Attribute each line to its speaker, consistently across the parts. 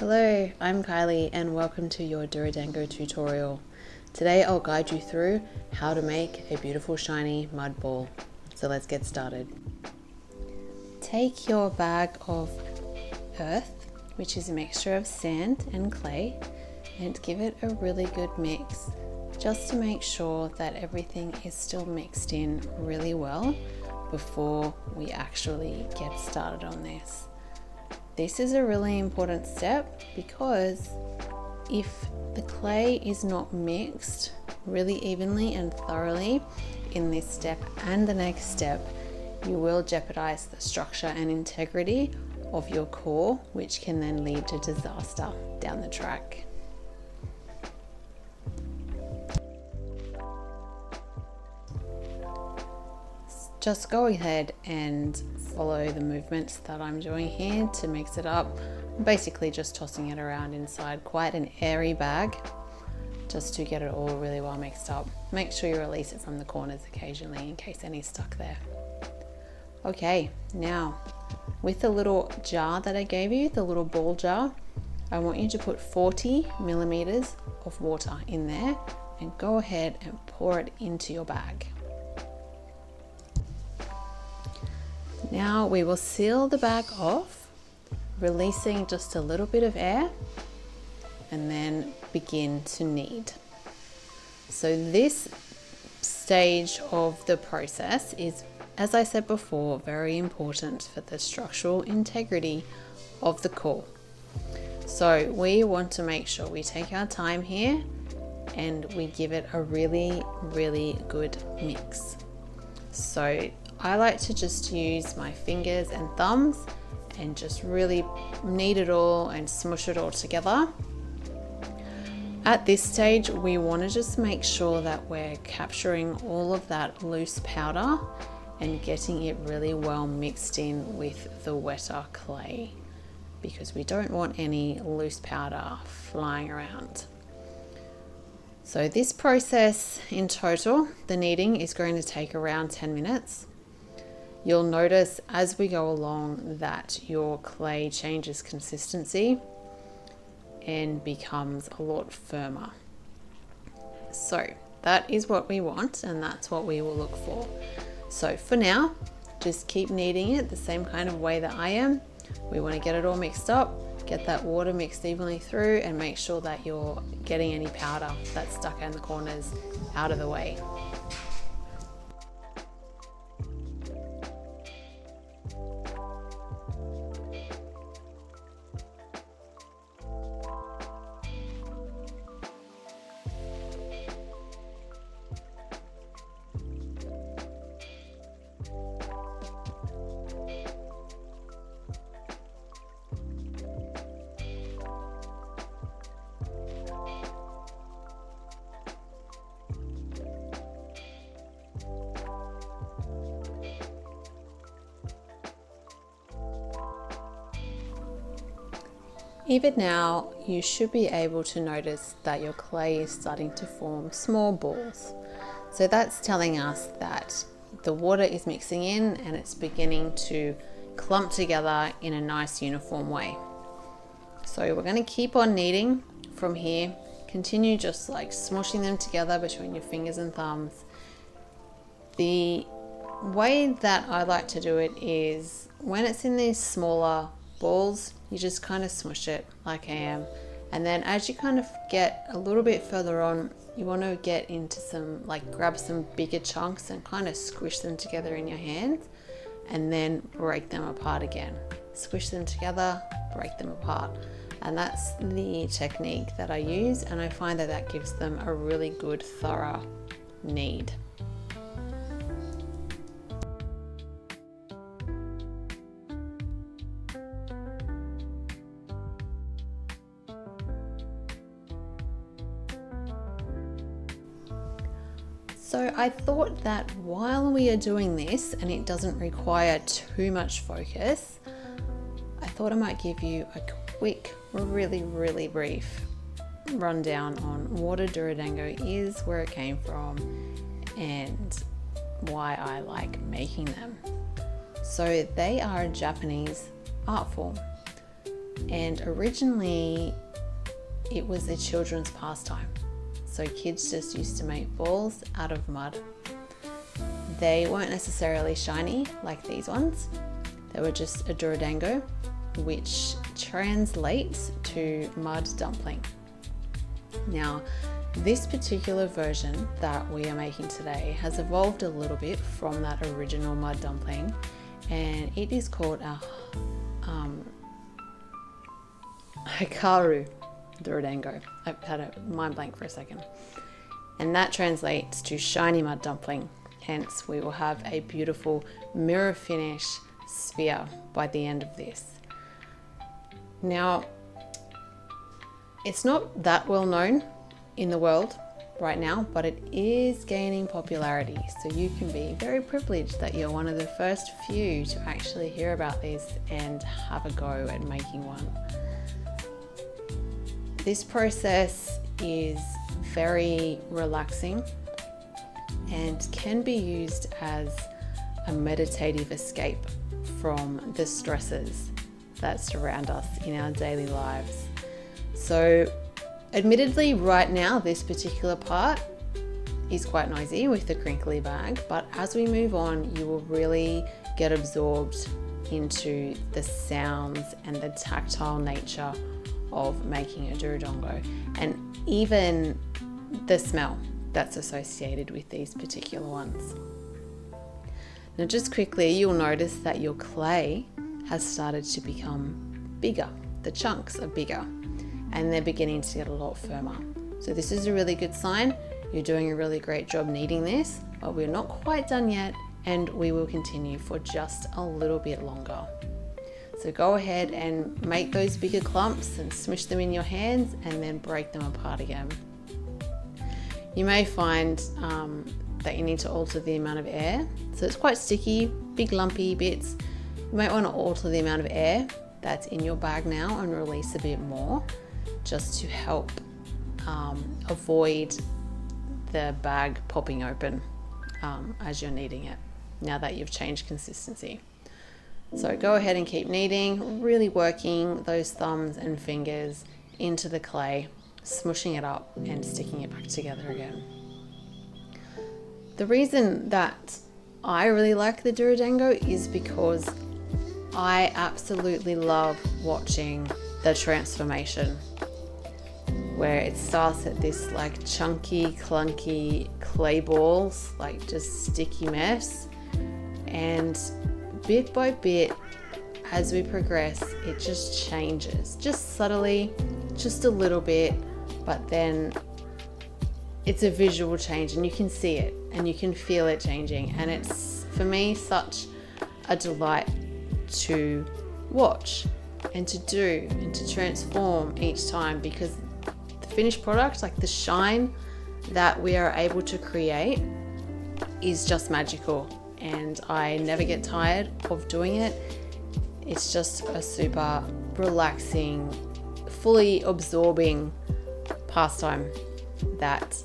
Speaker 1: Hello, I'm Kylie and welcome to your Dorodango tutorial. Today I'll guide you through how to make a beautiful shiny mud ball. So let's get started. Take your bag of earth, which is a mixture of sand and clay, and give it a really good mix, just to make sure that everything is still mixed in really well before we actually get started on this. This is a really important step because if the clay is not mixed really evenly and thoroughly in this step and the next step, you will jeopardize the structure and integrity of your core, which can then lead to disaster down the track. Just go ahead and follow the movements that I'm doing here to mix it up. I'm basically just tossing it around inside quite an airy bag just to get it all really well mixed up. Make sure you release it from the corners occasionally in case any's stuck there. Okay, now with the little jar that I gave you, the little ball jar, I want you to put 40 millimeters of water in there and go ahead and pour it into your bag. Now we will seal the bag off, releasing just a little bit of air, and then begin to knead. So this stage of the process is, as I said before, very important for the structural integrity of the core. So we want to make sure we take our time here and we give it a really, really good mix. So I like to just use my fingers and thumbs and just really knead it all and smush it all together. At this stage, we want to just make sure that we're capturing all of that loose powder and getting it really well mixed in with the wetter clay, because we don't want any loose powder flying around. So this process in total, the kneading, is going to take around 10 minutes. You'll notice as we go along that your clay changes consistency and becomes a lot firmer. So that is what we want and that's what we will look for. So for now, just keep kneading it the same kind of way that I am. We want to get it all mixed up, get that water mixed evenly through, and make sure that you're getting any powder that's stuck in the corners out of the way. Even now, you should be able to notice that your clay is starting to form small balls. So that's telling us that the water is mixing in and it's beginning to clump together in a nice uniform way. So we're going to keep on kneading from here. Continue just like smushing them together between your fingers and thumbs. The way that I like to do it is when it's in these smaller balls, you just kind of smush it like I am, and then as you kind of get a little bit further on, you want to get into some, like grab some bigger chunks and kind of squish them together in your hands and then break them apart again. Squish them together, break them apart, and that's the technique that I use, and I find that that gives them a really good thorough knead. So I thought that while we are doing this, and it doesn't require too much focus, I thought I might give you a quick, really brief rundown on what a Dorodango is, where it came from, and why I like making them. So they are a Japanese art form. And originally it was a children's pastime. So kids just used to make balls out of mud. They weren't necessarily shiny like these ones. They were just a Dorodango, which translates to mud dumpling. Now, this particular version that we are making today has evolved a little bit from that original mud dumpling, and it is called a hikaru Dorodango. I've had a mind blank for a second. And that translates to shiny mud dumpling. Hence, we will have a beautiful mirror finish sphere by the end of this. Now, it's not that well known in the world right now, but it is gaining popularity. So you can be very privileged that you're one of the first few to actually hear about this and have a go at making one. This process is very relaxing and can be used as a meditative escape from the stresses that surround us in our daily lives. So admittedly, right now, this particular part is quite noisy with the crinkly bag, but as we move on, you will really get absorbed into the sounds and the tactile nature of making a Dorodango, and even the smell that's associated with these particular ones. Now, just quickly, you'll notice that your clay has started to become bigger. The chunks are bigger and they're beginning to get a lot firmer. So this is a really good sign. You're doing a really great job kneading this, but we're not quite done yet, and we will continue for just a little bit longer. So go ahead and make those bigger clumps and smush them in your hands and then break them apart again. You may find that you need to alter the amount of air. So it's quite sticky, big lumpy bits. You might want to alter the amount of air that's in your bag now and release a bit more, just to help avoid the bag popping open as you're kneading it, now that you've changed consistency. So go ahead and keep kneading, really working those thumbs and fingers into the clay, smushing it up and sticking it back together again. The reason that I really like the Dorodango is because I absolutely love watching the transformation, where it starts at this like chunky, clunky clay balls, like just sticky mess, and bit by bit, as we progress, it just changes, just subtly, just a little bit, but then it's a visual change and you can see it and you can feel it changing. And it's, for me, such a delight to watch and to do and to transform each time, because the finished product, like the shine that we are able to create, is just magical. And I never get tired of doing it. It's just a super relaxing, fully absorbing pastime that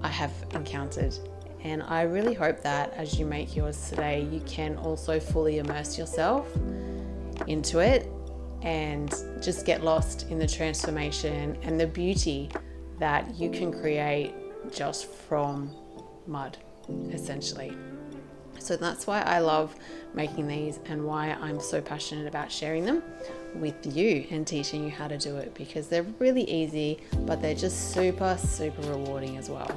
Speaker 1: I have encountered. And I really hope that as you make yours today, you can also fully immerse yourself into it and just get lost in the transformation and the beauty that you can create just from mud, essentially. So that's why I love making these and why I'm so passionate about sharing them with you and teaching you how to do it, because they're really easy, but they're just super, super rewarding as well.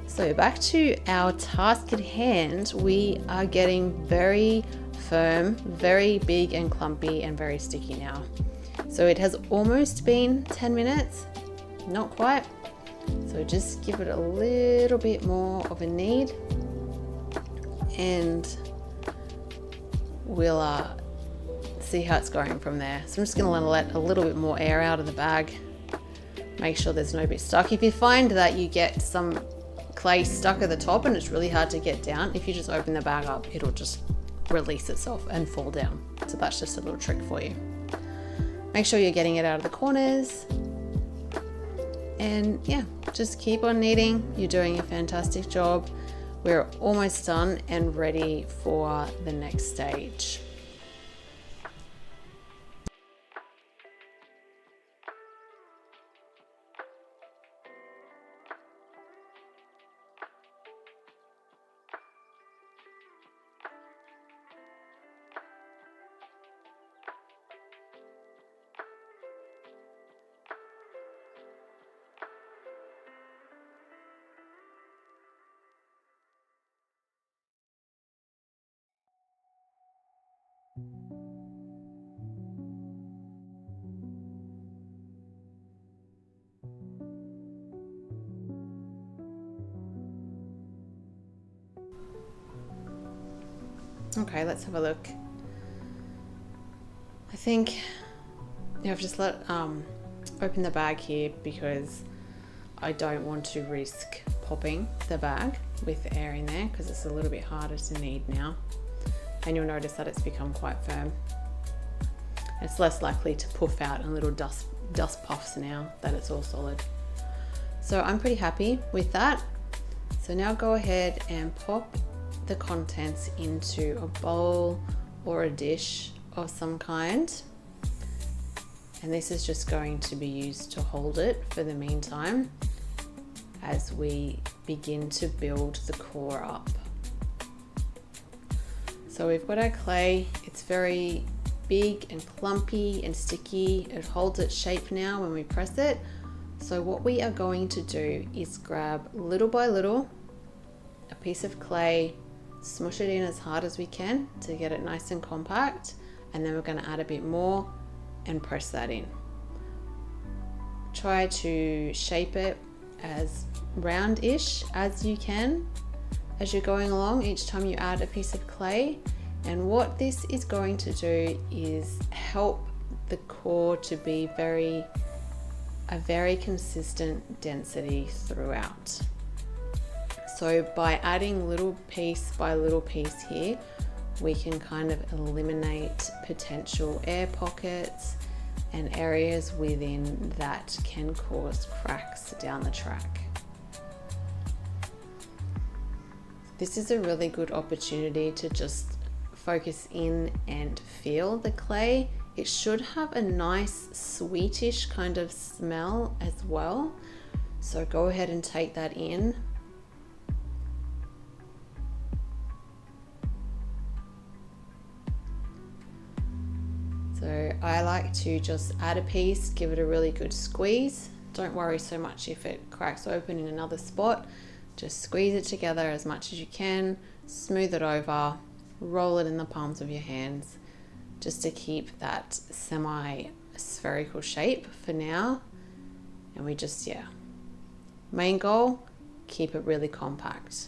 Speaker 1: So back to our task at hand, we are getting very firm, very big and clumpy and very sticky now. So it has almost been 10 minutes, not quite. So just give it a little bit more of a knead, and we'll see how it's going from there. So I'm just going to let a little bit more air out of the bag. Make sure there's no bit stuck. If you find that you get some clay stuck at the top and it's really hard to get down, if you just open the bag up, it'll just release itself and fall down. So that's just a little trick for you. Make sure you're getting it out of the corners. And yeah, just keep on kneading. You're doing a fantastic job. We're almost done and ready for the next stage. Okay, let's have a look. I think I've just open the bag here because I don't want to risk popping the bag with air in there because it's a little bit harder to knead now, and you'll notice that it's become quite firm. It's less likely to puff out in little dust puffs now that it's all solid. So I'm pretty happy with that. So now go ahead and pop the contents into a bowl or a dish of some kind. And this is just going to be used to hold it for the meantime as we begin to build the core up. So we've got our clay. It's very big and clumpy and sticky. It holds its shape now when we press it. So what we are going to do is grab little by little a piece of clay, smush it in as hard as we can to get it nice and compact, and then we're going to add a bit more and press that in. Try to shape it as round-ish as you can as you're going along each time you add a piece of clay. And what this is going to do is help the core to be a very consistent density throughout. So by adding little piece by little piece here, we can kind of eliminate potential air pockets and areas within that can cause cracks down the track. This is a really good opportunity to just focus in and feel the clay. It should have a nice sweetish kind of smell as well. So go ahead and take that in. So I like to just add a piece, give it a really good squeeze. Don't worry so much if it cracks open in another spot. Just squeeze it together as much as you can, smooth it over, roll it in the palms of your hands, just to keep that semi-spherical shape for now. And we just, main goal, keep it really compact.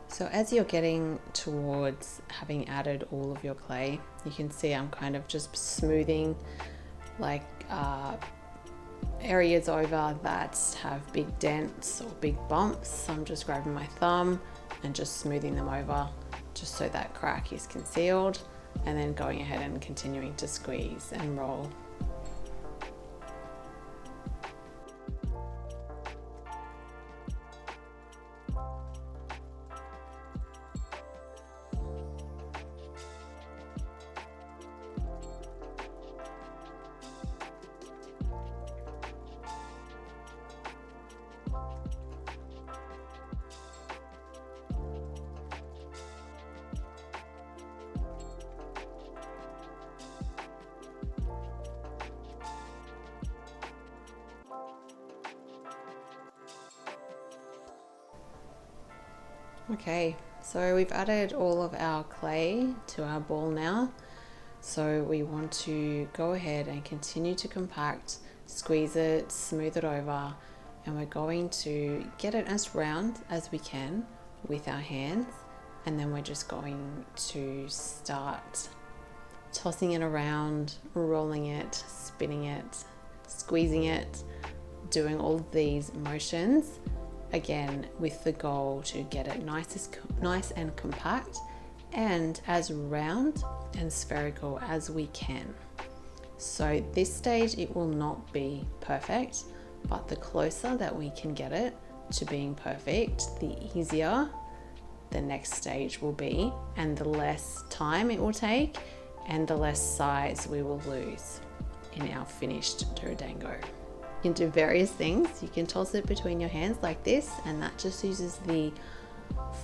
Speaker 1: So as you're getting towards having added all of your clay, you can see I'm kind of just smoothing like areas over that have big dents or big bumps. So I'm just grabbing my thumb and just smoothing them over just so that crack is concealed, and then going ahead and continuing to squeeze and roll. Okay, so we've added all of our clay to our ball now. So we want to go ahead and continue to compact, squeeze it, smooth it over, and we're going to get it as round as we can with our hands. And then we're just going to start tossing it around, rolling it, spinning it, squeezing it, doing all of these motions, again with the goal to get it nice and compact and as round and spherical as we can. So this stage it will not be perfect, but the closer that we can get it to being perfect, the easier the next stage will be, and the less time it will take and the less size we will lose in our finished Dorodango. You can do various things. You can toss it between your hands like this, and that just uses the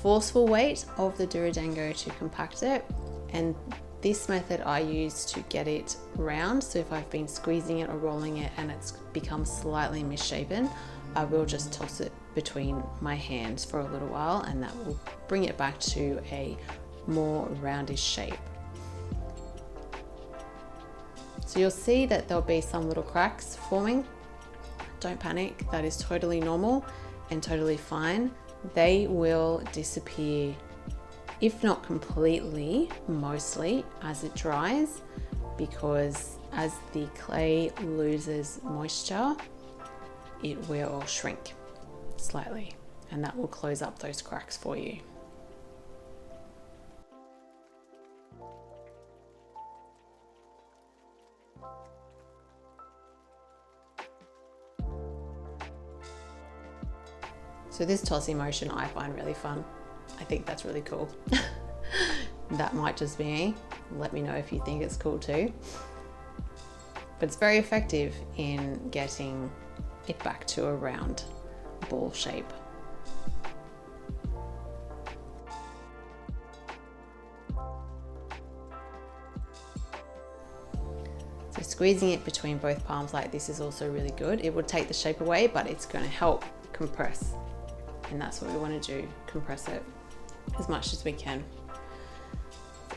Speaker 1: forceful weight of the Dorodango to compact it. And this method I use to get it round. So if I've been squeezing it or rolling it and it's become slightly misshapen, I will just toss it between my hands for a little while, and that will bring it back to a more roundish shape. So you'll see that there'll be some little cracks forming. Don't panic, that is totally normal and totally fine. They will disappear, if not completely, mostly as it dries, because as the clay loses moisture, it will shrink slightly, and that will close up those cracks for you. So this tossing motion I find really fun. I think that's really cool. That might just be me. Let me know if you think it's cool too. But it's very effective in getting it back to a round ball shape. So squeezing it between both palms like this is also really good. It would take the shape away, but it's going to help compress. And that's what we want to do, compress it as much as we can.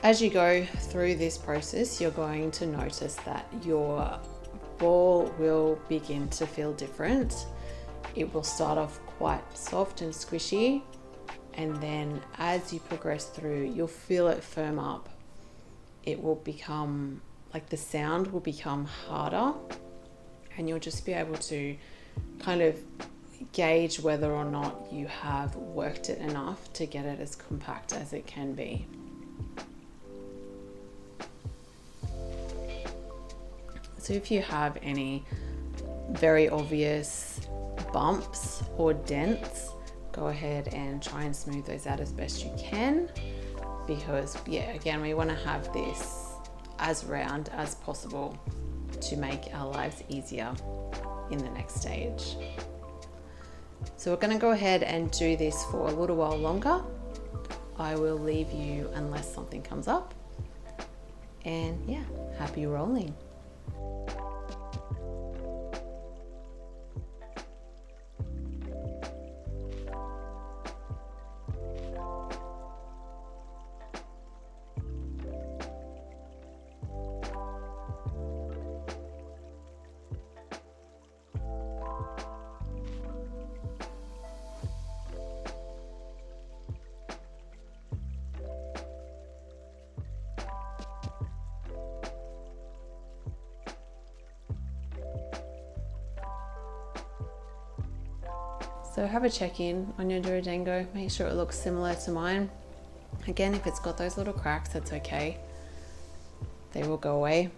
Speaker 1: As you go through this process, you're going to notice that your ball will begin to feel different. It will start off quite soft and squishy, and then as you progress through, you'll feel it firm up. It will become, like the sound will become harder, and you'll just be able to kind of gauge whether or not you have worked it enough to get it as compact as it can be. So if you have any very obvious bumps or dents, go ahead and try and smooth those out as best you can, because again, we want to have this as round as possible to make our lives easier in the next stage. So we're going to go ahead and do this for a little while longer. I will leave you unless something comes up, and happy rolling. So have a check-in on your Dorodango, make sure it looks similar to mine. Again, if it's got those little cracks, that's okay. They will go away.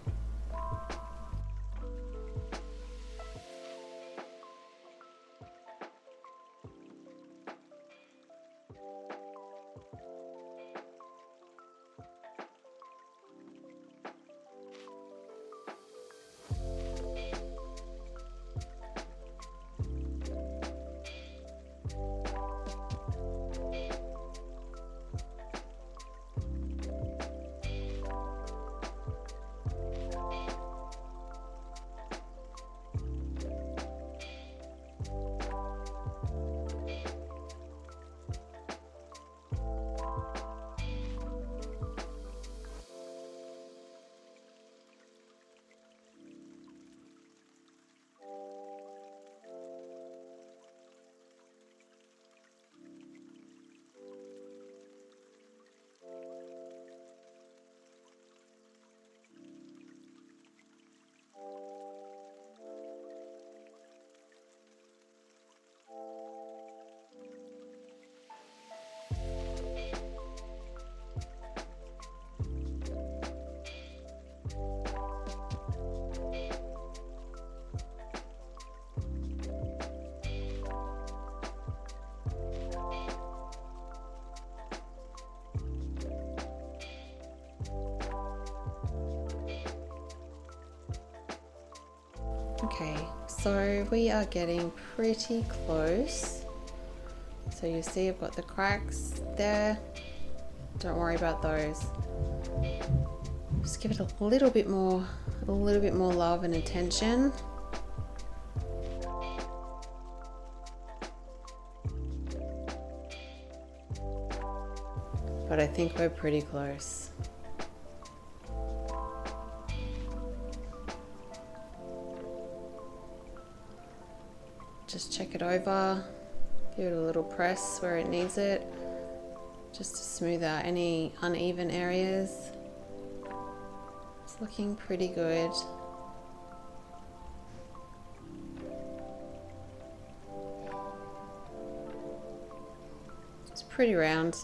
Speaker 1: Okay, so we are getting pretty close. So you see I've got the cracks there. Don't worry about those. Just give it a little bit more love and attention. But I think we're pretty close. Just check it over, give it a little press where it needs it, just to smooth out any uneven areas. It's looking pretty good. It's pretty round.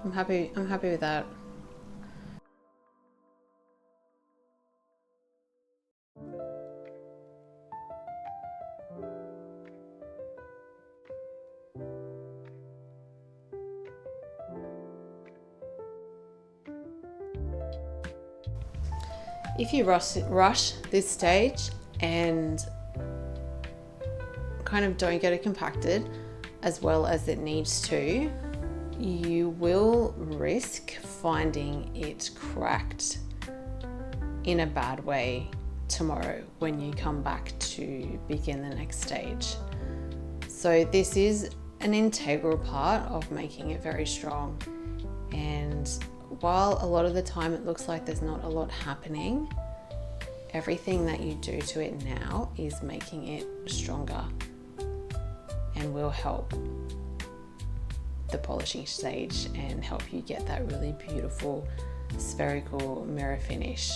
Speaker 1: I'm happy with that. If you rush this stage and kind of don't get it compacted as well as it needs to, you will risk finding it cracked in a bad way tomorrow when you come back to begin the next stage. So this is an integral part of making it very strong. And while a lot of the time it looks like there's not a lot happening, everything that you do to it now is making it stronger and will help the polishing stage and help you get that really beautiful spherical mirror finish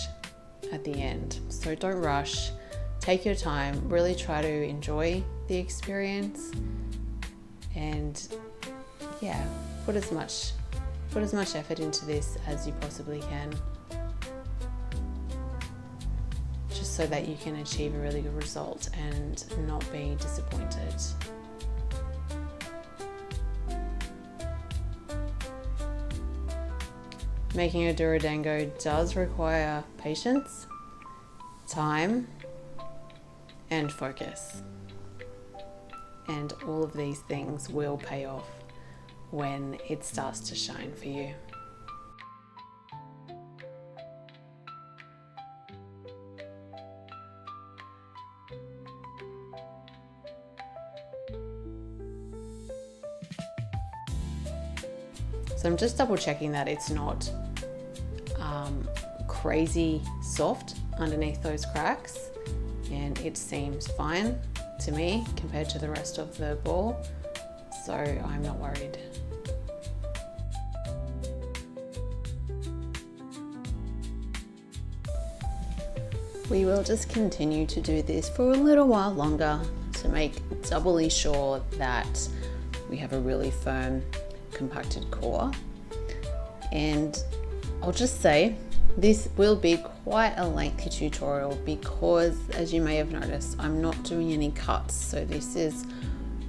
Speaker 1: at the end. So don't rush, take your time, really try to enjoy the experience, and yeah, put as much effort into this as you possibly can, just so that you can achieve a really good result and not be disappointed. Making a Dorodango does require patience, time, and focus. And all of these things will pay off when it starts to shine for you. So I'm just double checking that it's not crazy soft underneath those cracks, and it seems fine to me compared to the rest of the ball, so I'm not worried. We will just continue to do this for a little while longer to make doubly sure that we have a really firm compacted core. And I'll just say this will be quite a lengthy tutorial because, as you may have noticed, I'm not doing any cuts, so this is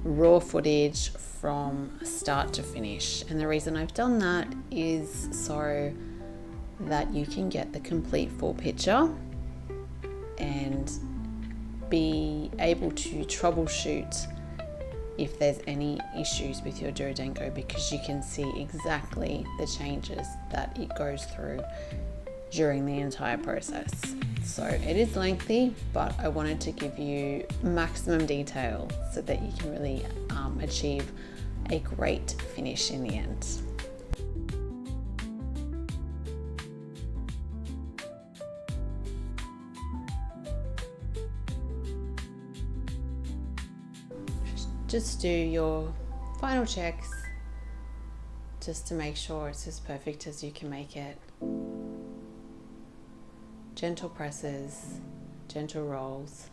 Speaker 1: raw footage from start to finish. And the reason I've done that is so that you can get the complete full picture and be able to troubleshoot if there's any issues with your Dorodango, because you can see exactly the changes that it goes through during the entire process. So it is lengthy, but I wanted to give you maximum detail so that you can really achieve a great finish in the end. Just do your final checks just to make sure it's as perfect as you can make it. Gentle presses, gentle rolls.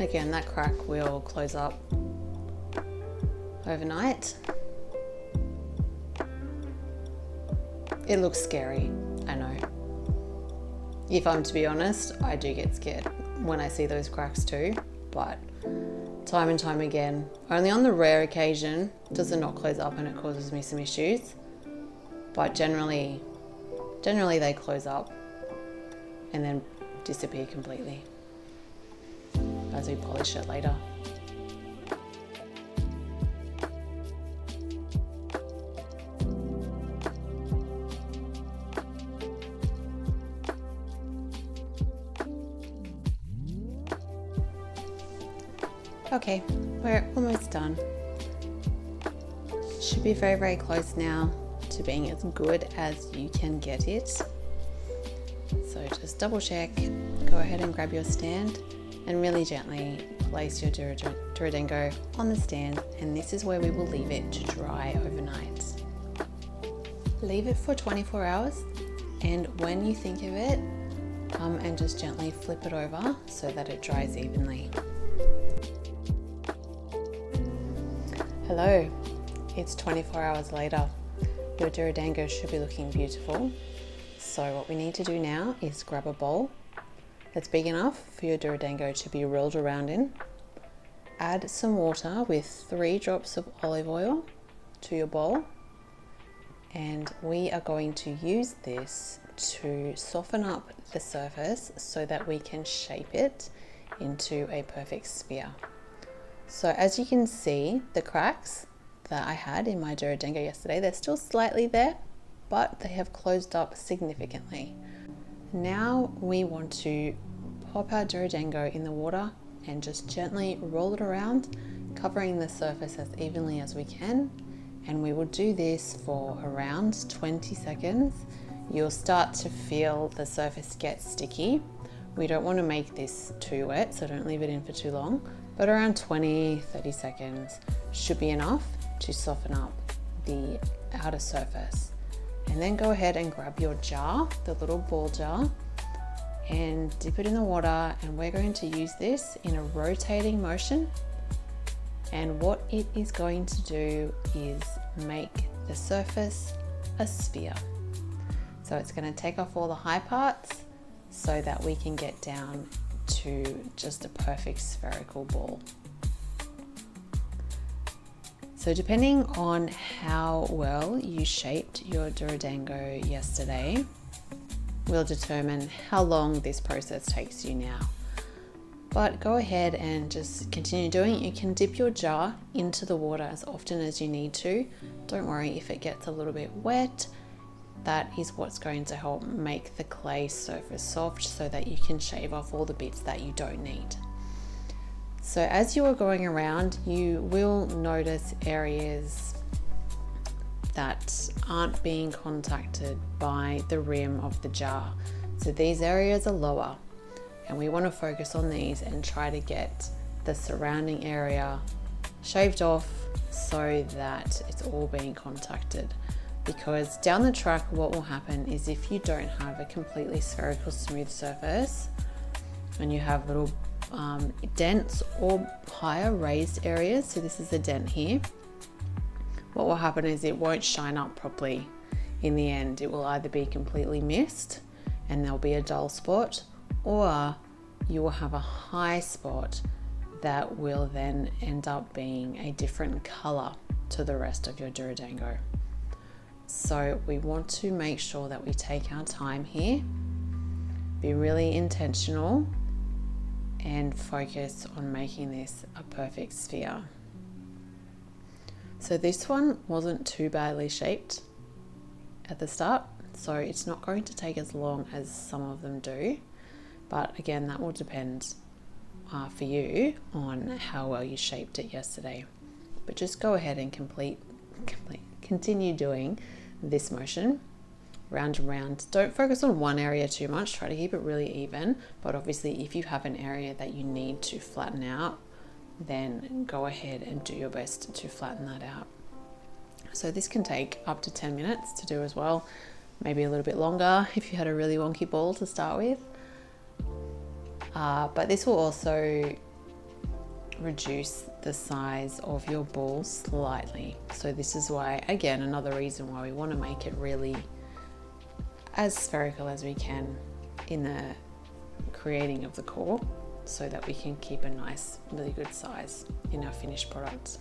Speaker 1: Again, that crack will close up overnight. It looks scary, I know. If I'm to be honest, I do get scared when I see those cracks too, but time and time again, only on the rare occasion does it not close up and it causes me some issues, but generally they close up and then disappear completely as we polish it later. Okay, we're almost done. Should be very, very close now to being as good as you can get it. So just double check, go ahead and grab your stand and really gently place your Dorodango on the stand, and this is where we will leave it to dry overnight. Leave it for 24 hours, and when you think of it, come and just gently flip it over so that it dries evenly. Hello, it's 24 hours later. Your Dorodango should be looking beautiful. So what we need to do now is grab a bowl that's big enough for your Dorodango to be rolled around in. Add some water with 3 drops of olive oil to your bowl. And we are going to use this to soften up the surface so that we can shape it into a perfect sphere. So as you can see, the cracks that I had in my Dorodango yesterday, they're still slightly there, but they have closed up significantly. Now we want to pop our Dorodango in the water and just gently roll it around, covering the surface as evenly as we can. And we will do this for around 20 seconds. You'll start to feel the surface get sticky. We don't want to make this too wet, so don't leave it in for too long, but around 20-30 seconds should be enough to soften up the outer surface. And then go ahead and grab your jar, the little ball jar, and dip it in the water, and we're going to use this in a rotating motion. And what it is going to do is make the surface a sphere. So it's going to take off all the high parts so that we can get down to just a perfect spherical ball. So depending on how well you shaped your Dorodango yesterday will determine how long this process takes you now. But go ahead and just continue doing it. You can dip your jar into the water as often as you need to. Don't worry if it gets a little bit wet. That is what's going to help make the clay surface soft so that you can shave off all the bits that you don't need. So as you are going around, you will notice areas that aren't being contacted by the rim of the jar. So these areas are lower, and we want to focus on these and try to get the surrounding area shaved off so that it's all being contacted. Because down the track, what will happen is if you don't have a completely spherical smooth surface and you have little dents or higher raised areas, so this is a dent here, what will happen is it won't shine up properly. In the end, it will either be completely missed and there'll be a dull spot, or you will have a high spot that will then end up being a different color to the rest of your Dorodango. So we want to make sure that we take our time here, be really intentional, and focus on making this a perfect sphere. So this one wasn't too badly shaped at the start, so it's not going to take as long as some of them do. But again, that will depend for you on how well you shaped it yesterday. But just go ahead and continue doing this motion round and round. Don't focus on one area too much, try to keep it really even, but obviously if you have an area that you need to flatten out, then go ahead and do your best to flatten that out. So this can take up to 10 minutes to do as well, maybe a little bit longer if you had a really wonky ball to start with. But this will also reduce the size of your ball slightly. So this is why, again, another reason why we want to make it really as spherical as we can in the creating of the core, so that we can keep a nice, really good size in our finished product.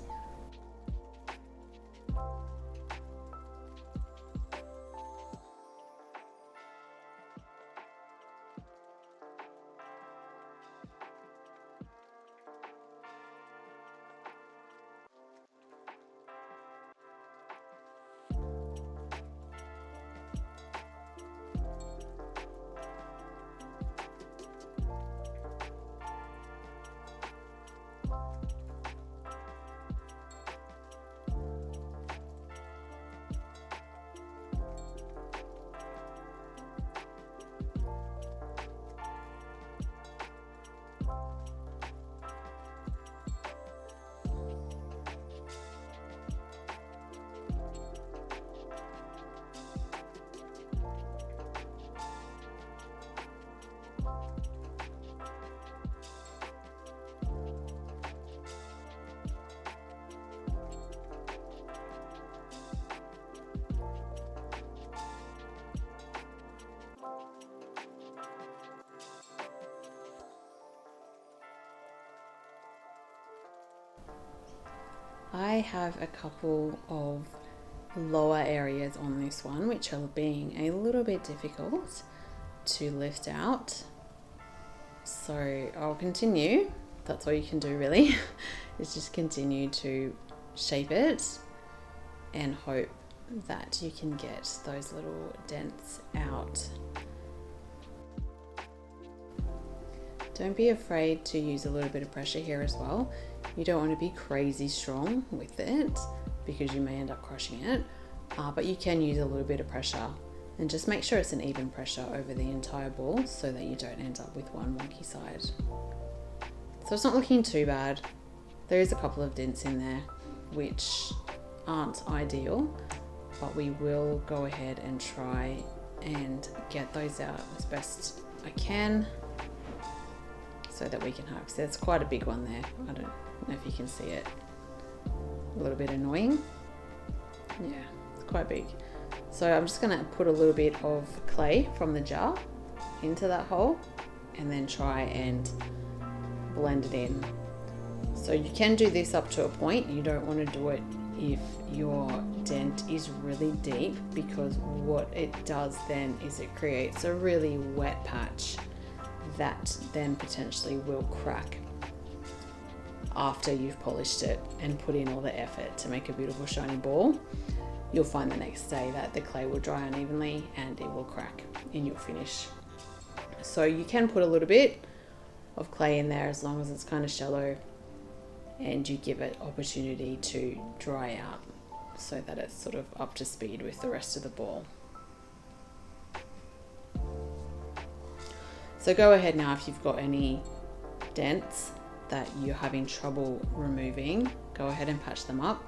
Speaker 1: I have a couple of lower areas on this one which are being a little bit difficult to lift out. So I'll continue. That's all you can do really, is just continue to shape it and hope that you can get those little dents out. Don't be afraid to use a little bit of pressure here as well. You don't want to be crazy strong with it because you may end up crushing it, but you can use a little bit of pressure and just make sure it's an even pressure over the entire ball so that you don't end up with one wonky side. So it's not looking too bad. There is a couple of dents in there which aren't ideal, but we will go ahead and try and get those out as best I can so that we can have, so there's quite a big one there. I don't know if you can see it. A little bit annoying. Yeah, it's quite big. So I'm just gonna put a little bit of clay from the jar into that hole and then try and blend it in. So you can do this up to a point. You don't want to do it if your dent is really deep, because what it does then is it creates a really wet patch that then potentially will crack after you've polished it and put in all the effort to make a beautiful shiny ball. You'll find the next day that the clay will dry unevenly and it will crack in your finish. So you can put a little bit of clay in there as long as it's kind of shallow and you give it opportunity to dry out so that it's sort of up to speed with the rest of the ball. So go ahead now, if you've got any dents that you're having trouble removing, go ahead and patch them up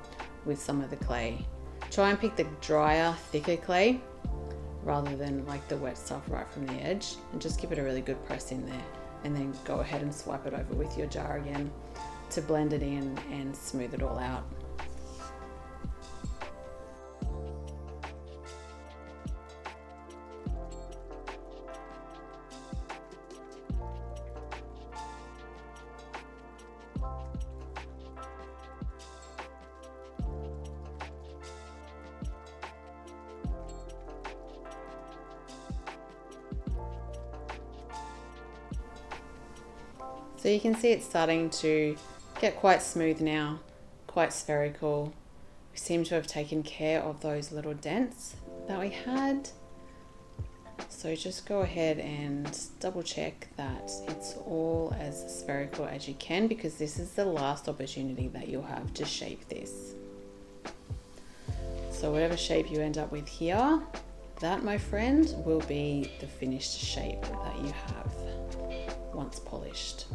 Speaker 1: with some of the clay. Try and pick the drier, thicker clay rather than like the wet stuff right from the edge, and just give it a really good press in there, and then go ahead and swipe it over with your jar again to blend it in and smooth it all out. So you can see it's starting to get quite smooth now, quite spherical. We seem to have taken care of those little dents that we had. So just go ahead and double check that it's all as spherical as you can, because this is the last opportunity that you'll have to shape this. So whatever shape you end up with here, that, my friend, will be the finished shape that you have once polished.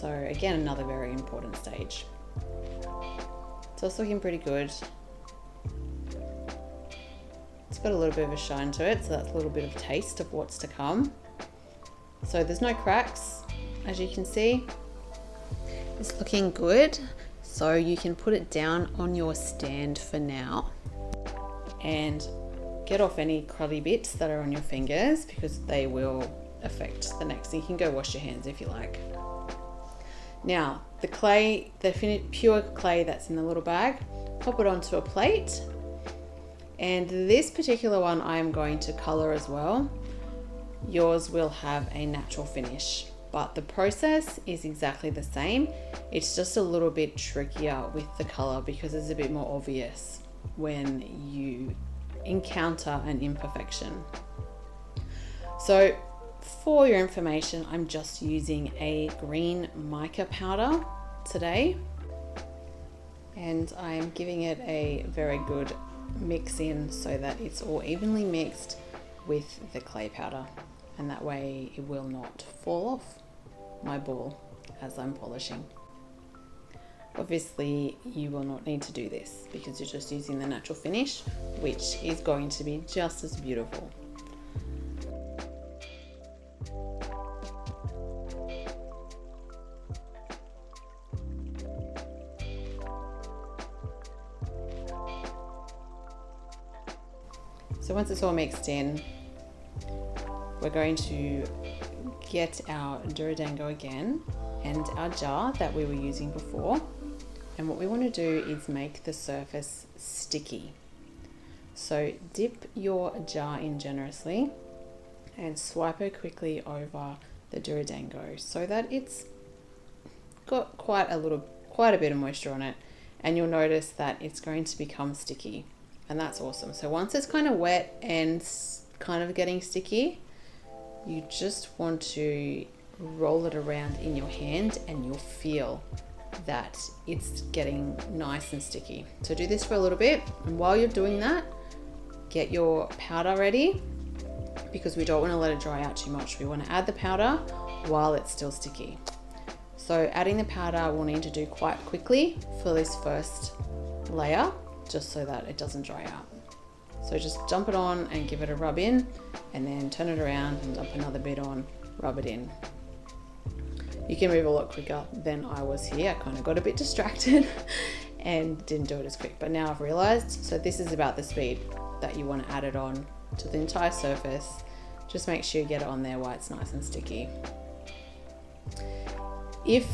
Speaker 1: So again, another very important stage. So it's looking pretty good. It's got a little bit of a shine to it, so that's a little bit of taste of what's to come. So there's no cracks, as you can see. It's looking good, so you can put it down on your stand for now and get off any cruddy bits that are on your fingers, because they will affect the next. You can go wash your hands if you like. Now the clay, the pure clay that's in the little bag, pop it onto a plate, and this particular one I am going to color as well. Yours will have a natural finish, but the process is exactly the same. It's just a little bit trickier with the color because it's a bit more obvious when you encounter an imperfection. So for your information, I'm just using a green mica powder today, and I'm giving it a very good mix in so that it's all evenly mixed with the clay powder, and that way it will not fall off my ball as I'm polishing. Obviously you will not need to do this because you're just using the natural finish, which is going to be just as beautiful. So once it's all mixed in, we're going to get our Dorodango again and our jar that we were using before. And what we want to do is make the surface sticky. So dip your jar in generously and swipe it quickly over the Dorodango so that it's got quite a bit of moisture on it, and you'll notice that it's going to become sticky, and that's awesome. So once it's kind of wet and kind of getting sticky, you just want to roll it around in your hand and you'll feel that it's getting nice and sticky. So do this for a little bit, and while you're doing that, get your powder ready, because we don't want to let it dry out too much. We want to add the powder while it's still sticky. So adding the powder we'll need to do quite quickly for this first layer, just so that it doesn't dry out. So just dump it on and give it a rub in, and then turn it around and dump another bit on, rub it in. You can move a lot quicker than I was here. I kind of got a bit distracted and didn't do it as quick, but now I've realized. So this is about the speed that you want to add it on to the entire surface. Just make sure you get it on there while it's nice and sticky. If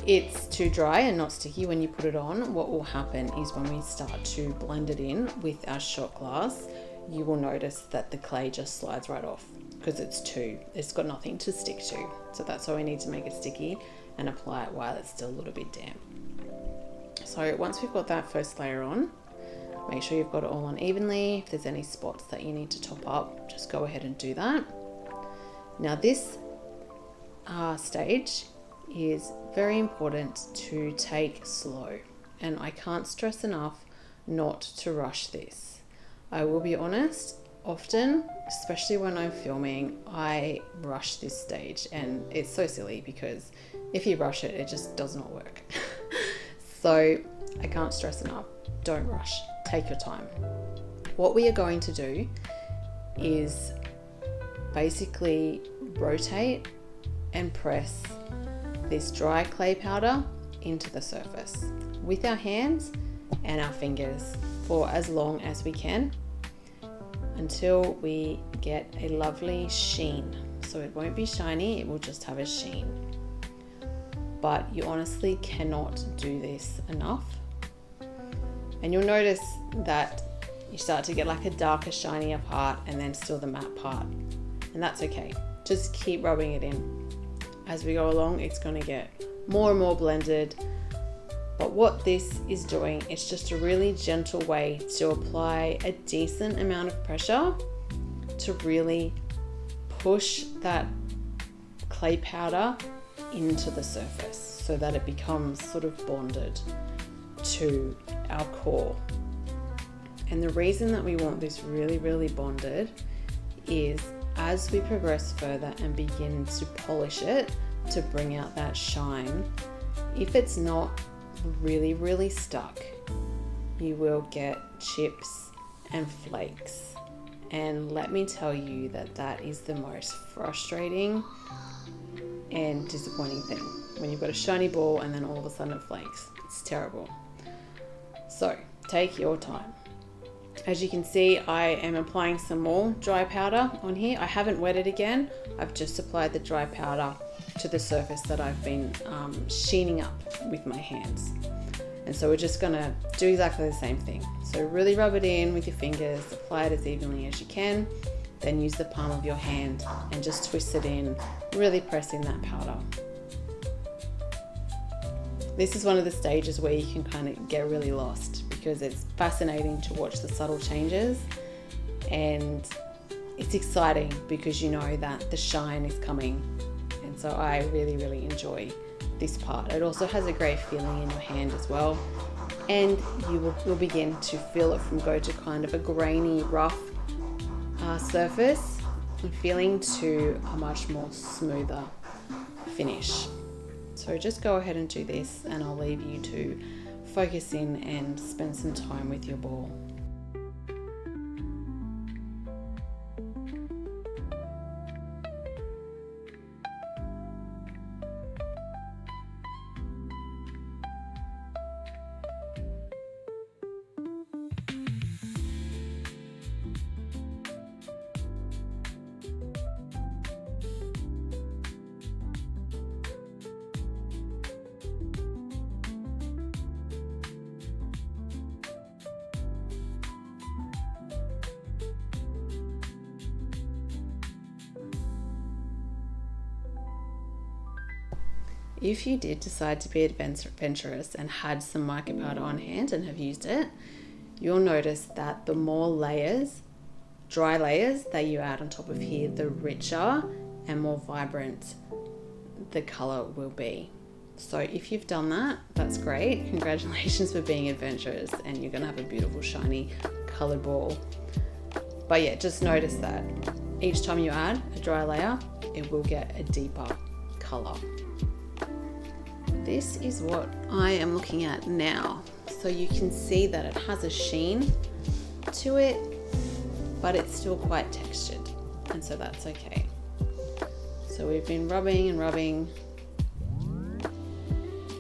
Speaker 1: it's too dry and not sticky when you put it on, what will happen is when we start to blend it in with our shot glass, you will notice that the clay just slides right off because it's got nothing to stick to. So that's why we need to make it sticky and apply it while it's still a little bit damp. So once we've got that first layer on, make sure you've got it all on evenly. If there's any spots that you need to top up, just go ahead and do that. Now this stage is very important to take slow, and I can't stress enough not to rush this. I will be honest, often, especially when I'm filming, I rush this stage, and it's so silly because if you rush it, it just does not work. So I can't stress enough, don't rush, take your time. What we are going to do is basically rotate and press this dry clay powder into the surface with our hands and our fingers for as long as we can until we get a lovely sheen. So it won't be shiny, it will just have a sheen. But you honestly cannot do this enough. And you'll notice that you start to get like a darker, shinier part and then still the matte part. And that's okay. Just keep rubbing it in. As we go along, it's going to get more and more blended. But what this is doing, it's just a really gentle way to apply a decent amount of pressure to really push that clay powder into the surface so that it becomes sort of bonded to our core. And the reason that we want this really, really bonded is as we progress further and begin to polish it to bring out that shine, if it's not really, really stuck, you will get chips and flakes. And let me tell you that that is the most frustrating and disappointing thing. when you've got a shiny ball and then all of a sudden it flakes. It's terrible. So take your time. As you can see, I am applying some more dry powder on here. I haven't wet it again. I've just applied the dry powder to the surface that I've been sheening up with my hands. And so we're just gonna do exactly the same thing. So really rub it in with your fingers, apply it as evenly as you can, then use the palm of your hand and just twist it in, really press in that powder. This is one of the stages where you can kind of get really lost because it's fascinating to watch the subtle changes, and it's exciting because you know that the shine is coming. And so I really, really enjoy this part. It also has a great feeling in your hand as well, and you'll begin to feel it from go to kind of a grainy, rough surface and feeling to a much more smoother finish. So just go ahead and do this, and I'll leave you to focus in and spend some time with your ball. If you did decide to be adventurous and had some mica powder on hand and have used it, you'll notice that the more layers, dry layers that you add on top of here, the richer and more vibrant the color will be. So if you've done that, that's great. Congratulations for being adventurous, and you're gonna have a beautiful shiny colored ball. But yeah, just notice that each time you add a dry layer, it will get a deeper color. This is what I am looking at now. So you can see that it has a sheen to it, but it's still quite textured, and so that's okay. So we've been rubbing and rubbing.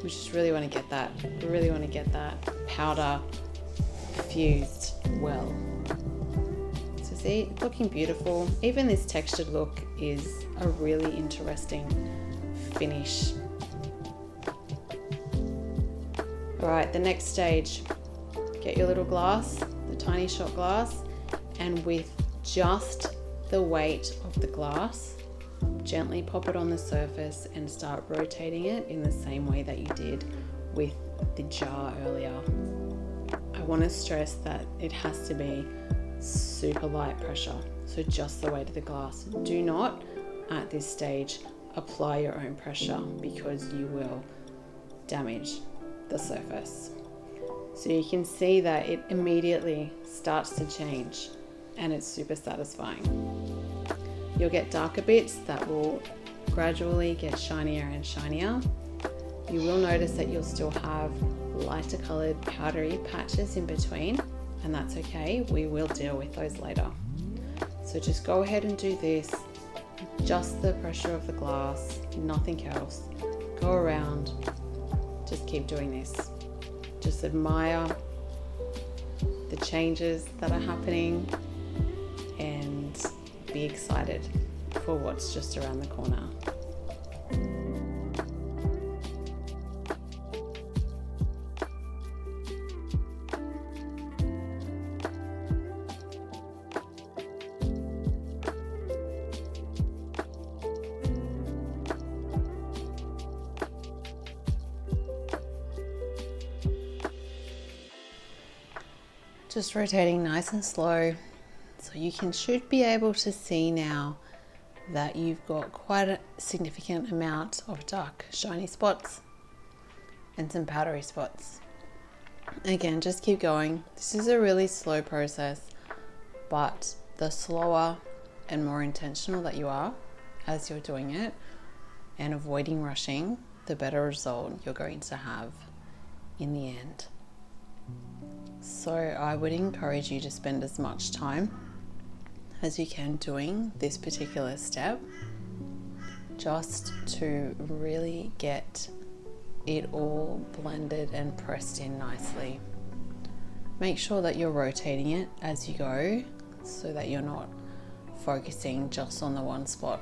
Speaker 1: We just really want to get that, powder fused well. So see, it's looking beautiful. Even this textured look is a really interesting finish. All right, the next stage, get your little glass, the tiny shot glass, and with just the weight of the glass, gently pop it on the surface and start rotating it in the same way that you did with the jar earlier. I want to stress that it has to be super light pressure, so just the weight of the glass. Do not, at this stage, apply your own pressure because you will damage the surface. So you can see that it immediately starts to change, and it's super satisfying. You'll get darker bits that will gradually get shinier and shinier. You will notice that you'll still have lighter colored powdery patches in between, and that's okay. We will deal with those later. So just go ahead and do this, just the pressure of the glass, nothing else. Go around, just keep doing this. Just admire the changes that are happening and be excited for what's just around the corner. Just rotating nice and slow, so you should be able to see now that you've got quite a significant amount of dark shiny spots and some powdery spots. Again, just keep going. This is a really slow process, but the slower and more intentional that you are as you're doing it and avoiding rushing, the better result you're going to have in the end. So I would encourage you to spend as much time as you can doing this particular step. just to really get it all blended and pressed in nicely. Make sure that you're rotating it as you go so that you're not focusing just on the one spot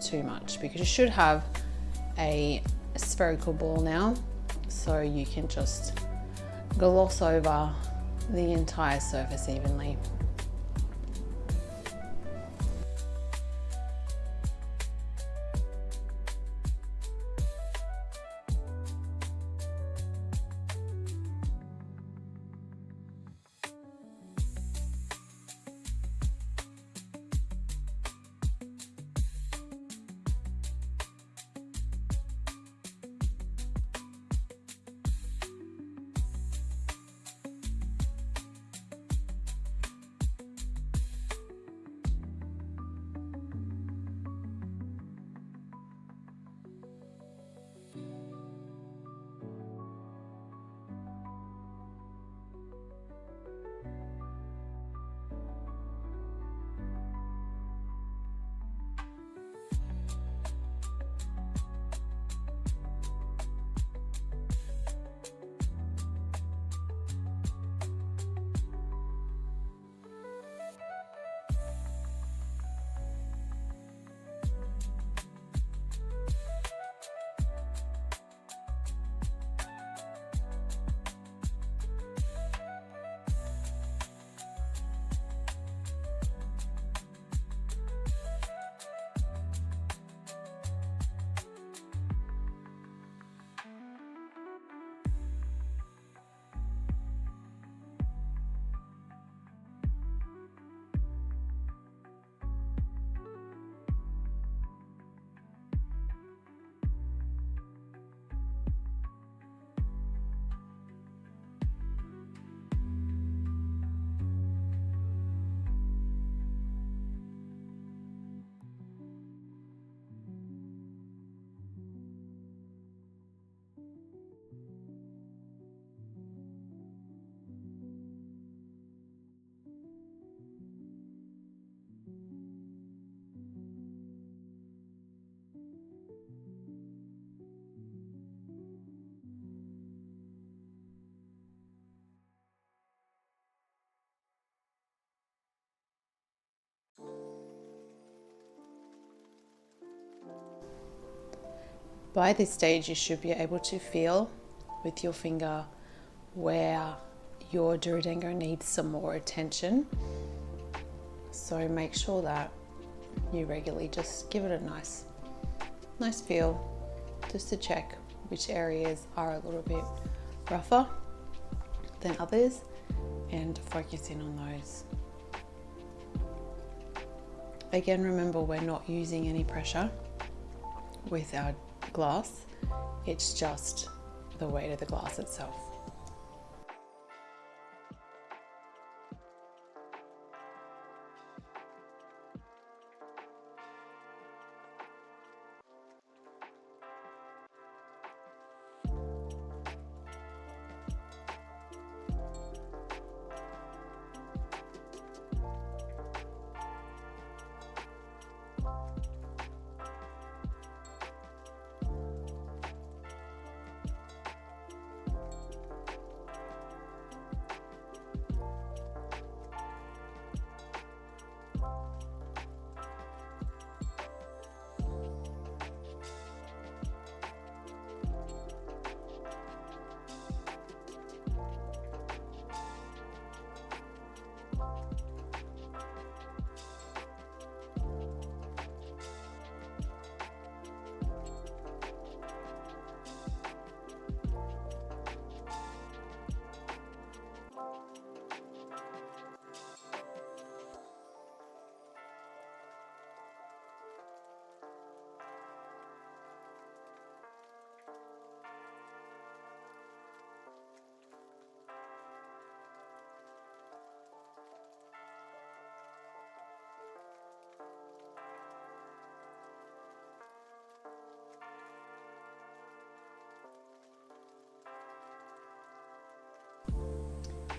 Speaker 1: too much, because you should have a spherical ball now, so you can just gloss over the entire surface evenly. By this stage, you should be able to feel with your finger where your Dorodango needs some more attention. So make sure that you regularly just give it a nice feel, just to check which areas are a little bit rougher than others and focus in on those. Again, remember, we're not using any pressure with our glass, it's just the weight of the glass itself.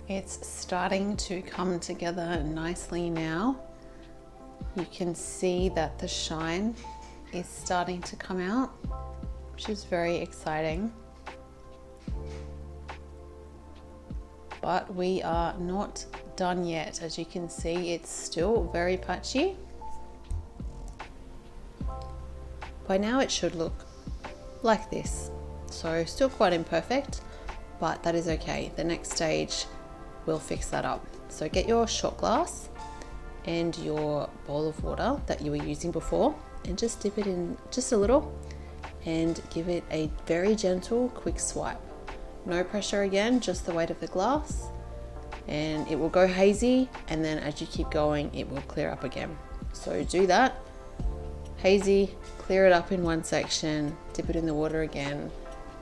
Speaker 1: It's starting to come together nicely now. You can see that the shine is starting to come out, which is very exciting. But we are not done yet. As you can see, it's still very patchy. By now it should look like this. So still quite imperfect, but that is okay. The next stage will fix that up. So get your shot glass and your bowl of water that you were using before and just dip it in just a little and give it a very gentle, quick swipe. No pressure again, just the weight of the glass, and it will go hazy, and then as you keep going, it will clear up again. So do that, hazy, clear it up in one section, dip it in the water again,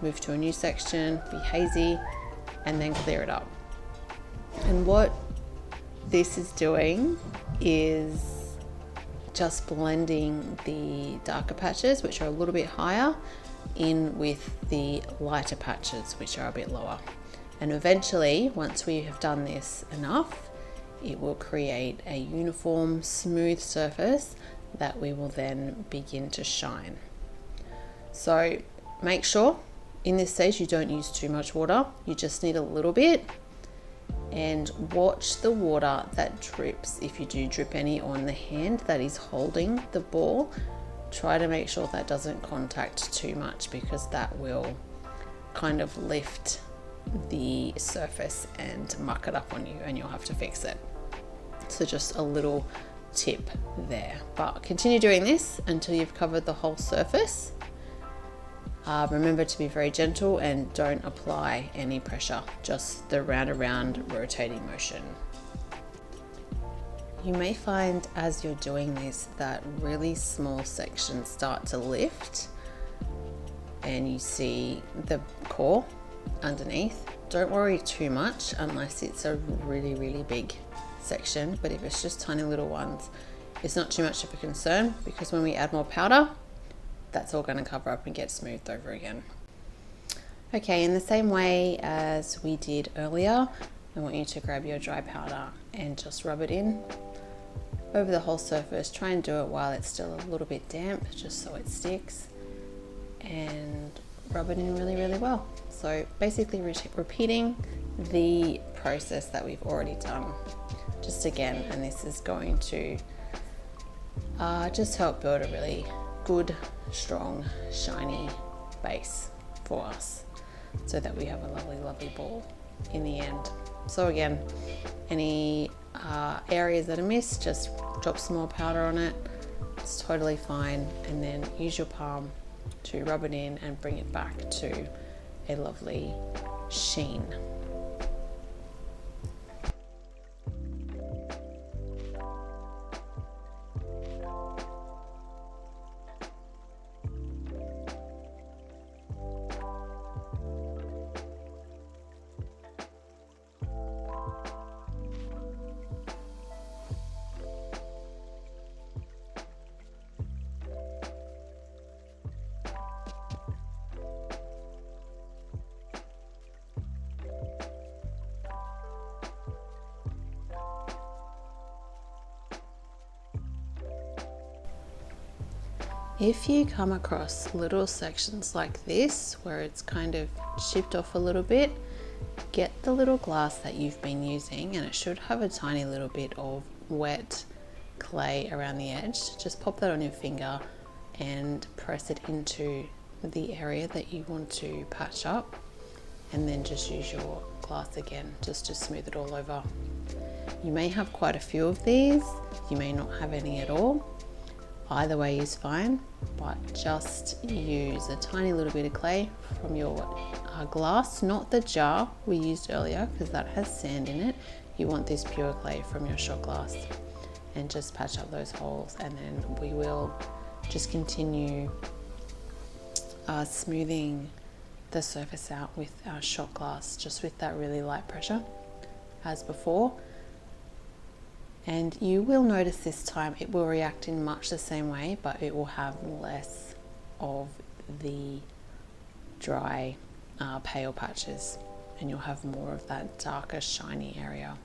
Speaker 1: move to a new section, be hazy, and then clear it up. And what this is doing is just blending the darker patches, which are a little bit higher, in with the lighter patches, which are a bit lower. And eventually, once we have done this enough, it will create a uniform, smooth surface that we will then begin to shine. So make sure in this stage you don't use too much water, you just need a little bit, and watch the water that drips. If you do drip any on the hand that is holding the ball, try to make sure that doesn't contact too much, because that will kind of lift the surface and muck it up on you and you'll have to fix it. So just a little tip there, but continue doing this until you've covered the whole surface. Remember to be very gentle and don't apply any pressure, just the round around rotating motion. You may find as you're doing this that really small sections start to lift and you see the core underneath. Don't worry too much unless it's a really, really big section, but if it's just tiny little ones, it's not too much of a concern, because when we add more powder, that's all going to cover up and get smoothed over again. Okay, in the same way as we did earlier, I want you to grab your dry powder and just rub it in over the whole surface. Try and do it while it's still a little bit damp, just so it sticks, and rub it in really, really well. So basically repeating the process that we've already done just again, and this is going to just help build a really good, strong, shiny base for us so that we have a lovely, lovely ball in the end. So again, any areas that are missed, just drop some more powder on it. It's totally fine, and then use your palm to rub it in and bring it back to a lovely sheen. If you come across little sections like this where it's kind of chipped off a little bit, get the little glass that you've been using, and it should have a tiny little bit of wet clay around the edge. Just pop that on your finger and press it into the area that you want to patch up, and then just use your glass again just to smooth it all over. You may have quite a few of these, you may not have any at all. Either way is fine, but just use a tiny little bit of clay from your glass, not the jar we used earlier because that has sand in it. You want this pure clay from your shot glass, and just patch up those holes, and then we will just continue smoothing the surface out with our shot glass, just with that really light pressure as before. And you will notice this time it will react in much the same way, but it will have less of the dry pale patches, and you'll have more of that darker shiny area.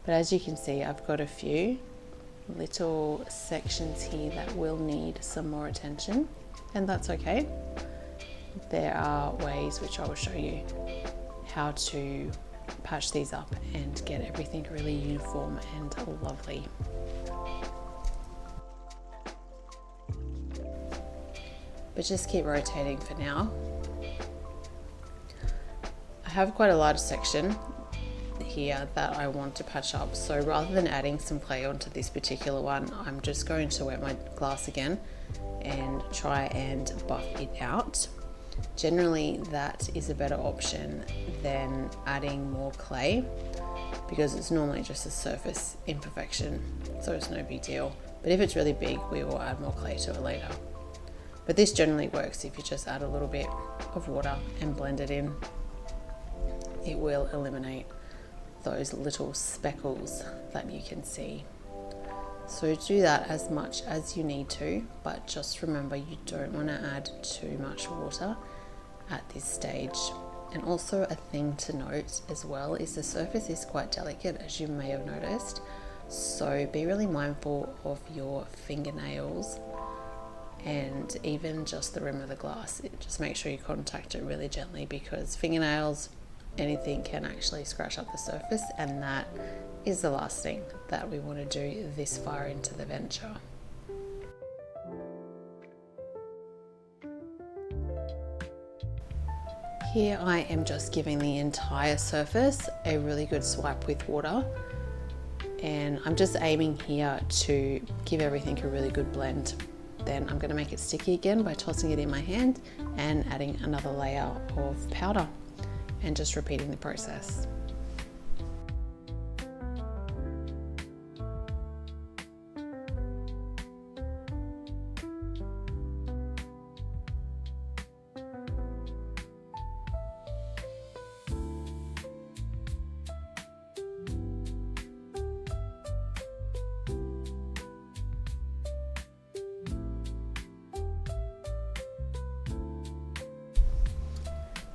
Speaker 1: But as you can see, I've got a few little sections here that will need some more attention, and that's okay. There are ways which I will show you how to patch these up and get everything really uniform and lovely. But just keep rotating for now. I have quite a large section here that I want to patch up, so rather than adding some clay onto this particular one, I'm just going to wet my glass again and try and buff it out. Generally that is a better option than adding more clay, because it's normally just a surface imperfection, so it's no big deal. But if it's really big, we will add more clay to it later. But this generally works if you just add a little bit of water and blend it in. It will eliminate those little speckles that you can see. So do that as much as you need to, but just remember you don't want to add too much water at this stage. And also a thing to note as well is the surface is quite delicate, as you may have noticed. So be really mindful of your fingernails and even just the rim of the glass. Just make sure you contact it really gently, because fingernails, anything can actually scratch up the surface, and that is the last thing that we want to do this far into the venture. Here I am just giving the entire surface a really good swipe with water, and I'm just aiming here to give everything a really good blend. Then I'm going to make it sticky again by tossing it in my hand and adding another layer of powder, and just repeating the process.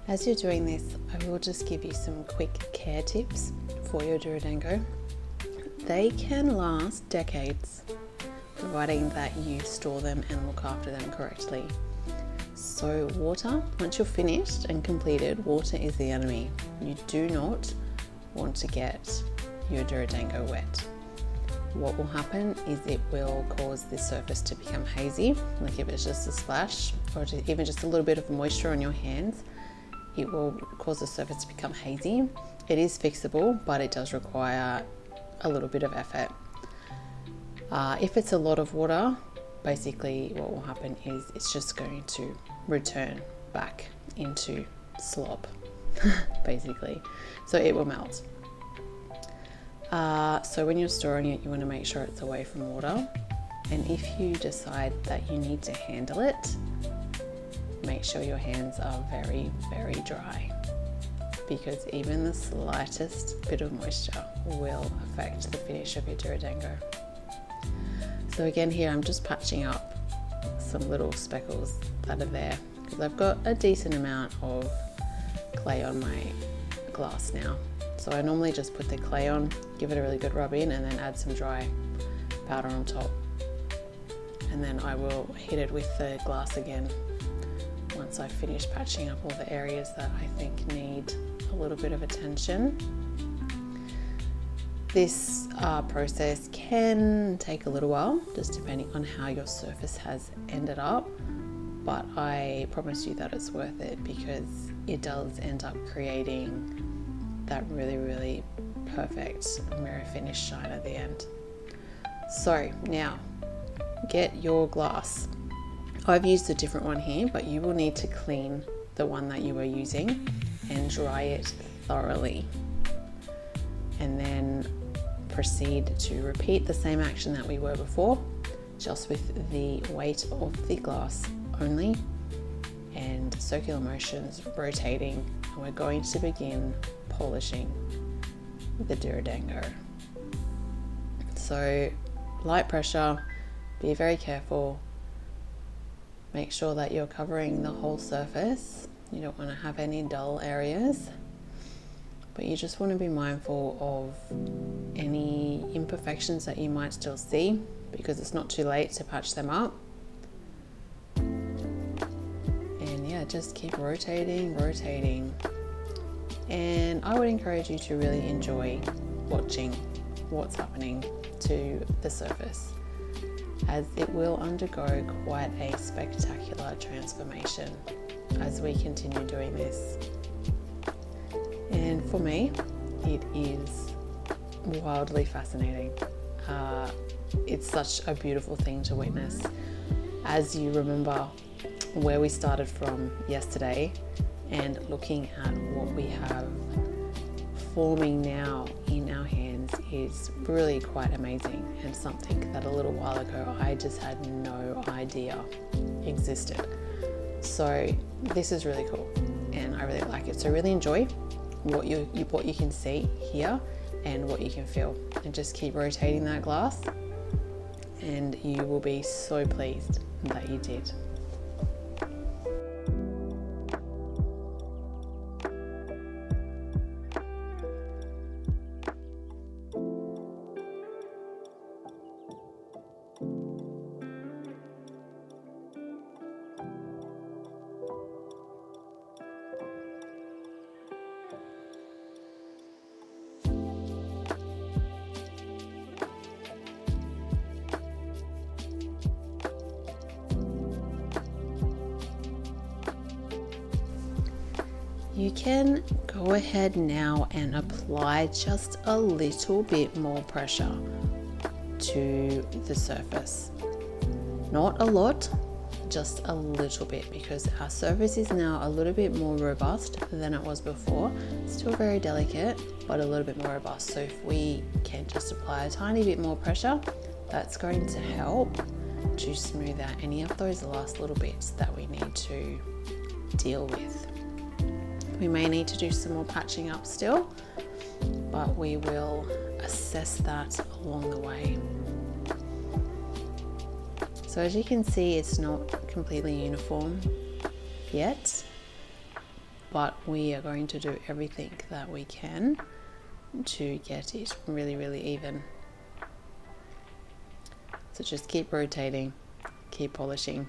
Speaker 1: As you're doing this, I will just give you some quick care tips for your Dorodango. They can last decades, providing that you store them and look after them correctly. So water, once you're finished and completed, water is the enemy. You do not want to get your Dorodango wet. What will happen is it will cause the surface to become hazy, like if it's just a splash or even just a little bit of moisture on your hands. It will cause the surface to become hazy. It is fixable, but it does require a little bit of effort. If it's a lot of water, basically what will happen is it's just going to return back into slop, basically. So it will melt. So when you're storing it, you want to make sure it's away from water. And if you decide that you need to handle it, make sure your hands are very, very dry, because even the slightest bit of moisture will affect the finish of your Dorodango. So again here I'm just patching up some little speckles that are there, because I've got a decent amount of clay on my glass now. So I normally just put the clay on, give it a really good rub in, and then add some dry powder on top. And then I will hit it with the glass again once I've finished patching up all the areas that I think need a little bit of attention. This process can take a little while, just depending on how your surface has ended up, but I promise you that it's worth it, because it does end up creating that really, really perfect mirror finish shine at the end. So now get your glass. I've used a different one here, but you will need to clean the one that you are using and dry it thoroughly. And then proceed to repeat the same action that we were before, just with the weight of the glass only and circular motions rotating. And we're going to begin polishing the Dorodango. So light pressure, be very careful. Make sure that you're covering the whole surface. You don't want to have any dull areas. but you just want to be mindful of any imperfections that you might still see, because it's not too late to patch them up. And yeah, just keep rotating. And I would encourage you to really enjoy watching what's happening to the surface, as it will undergo quite a spectacular transformation as we continue doing this. And for me, it is wildly fascinating. It's such a beautiful thing to witness. As you remember where we started from yesterday and looking at what we have forming now in our hands is really quite amazing, and something that a little while ago I just had no idea existed. So this is really cool and I really like it. So really enjoy what you can see here and what you can feel, and just keep rotating that glass and you will be so pleased that you did. You can go ahead now and apply just a little bit more pressure to the surface. Not a lot, just a little bit, because our surface is now a little bit more robust than it was before. Still very delicate, but a little bit more robust. So if we can just apply a tiny bit more pressure, that's going to help to smooth out any of those last little bits that we need to deal with. We may need to do some more patching up still, but we will assess that along the way. So as you can see, it's not completely uniform yet, but we are going to do everything that we can to get it really, really even. So just keep rotating, keep polishing.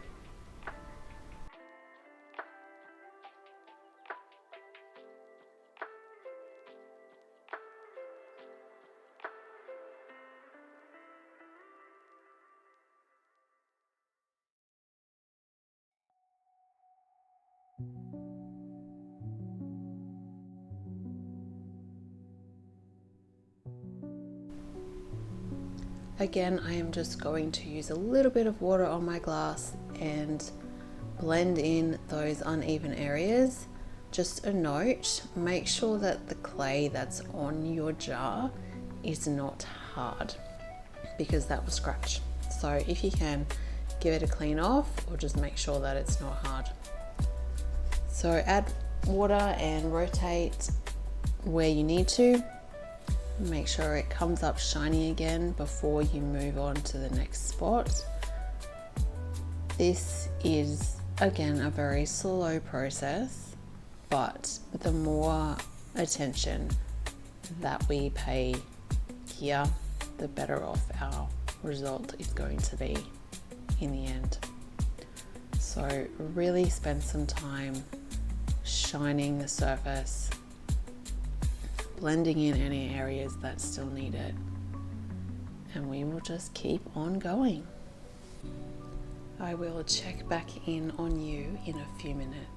Speaker 1: Again, I am just going to use a little bit of water on my glass and blend in those uneven areas. Just a note, make sure that the clay that's on your jar is not hard, because that will scratch. So if you can, give it a clean off, or just make sure that it's not hard. So add water and rotate where you need to. Make sure it comes up shiny again before you move on to the next spot. This is, again, a very slow process, but the more attention that we pay here, the better off our result is going to be in the end. So really spend some time shining the surface, blending in any areas that still need it, and we will just keep on going. I will check back in on you in a few minutes.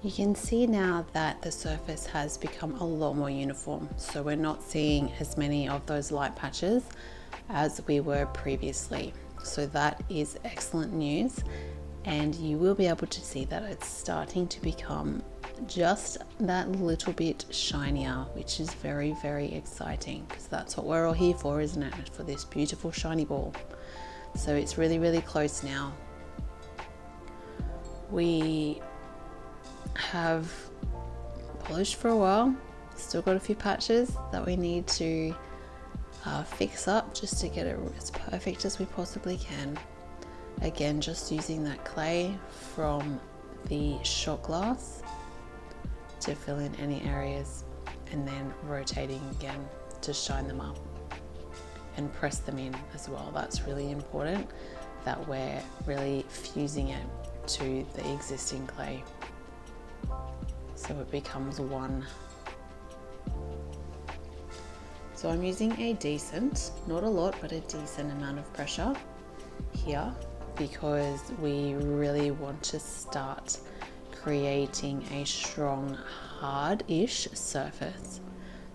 Speaker 1: You can see now that the surface has become a lot more uniform, so we're not seeing as many of those light patches as we were previously. So that is excellent news, and you will be able to see that it's starting to become just that little bit shinier, which is very, very exciting, because that's what we're all here for, isn't it? For this beautiful shiny ball. So it's really, really close now. We have polished for a while, still got a few patches that we need to fix up just to get it as perfect as we possibly can. Again, just using that clay from the shot glass to fill in any areas, and then rotating again to shine them up and press them in as well. That's really important, that we're really fusing it to the existing clay so it becomes one. So I'm using a decent, not a lot, but a decent amount of pressure here, because we really want to start creating a strong, hard-ish surface.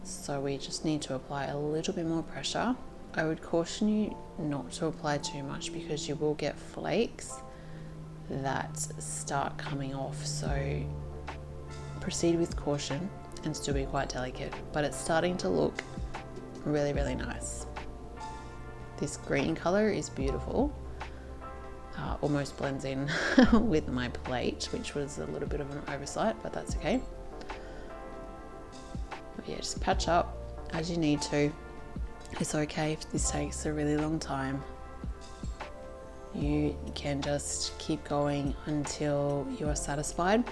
Speaker 1: So we just need to apply a little bit more pressure. I would caution you not to apply too much, because you will get flakes that start coming off. So proceed with caution and still be quite delicate, but it's starting to look really, really nice. This green color is beautiful. Almost blends in with my plate, which was a little bit of an oversight, but that's okay. But yeah, just patch up as you need to. It's okay if this takes a really long time. You can just keep going until you are satisfied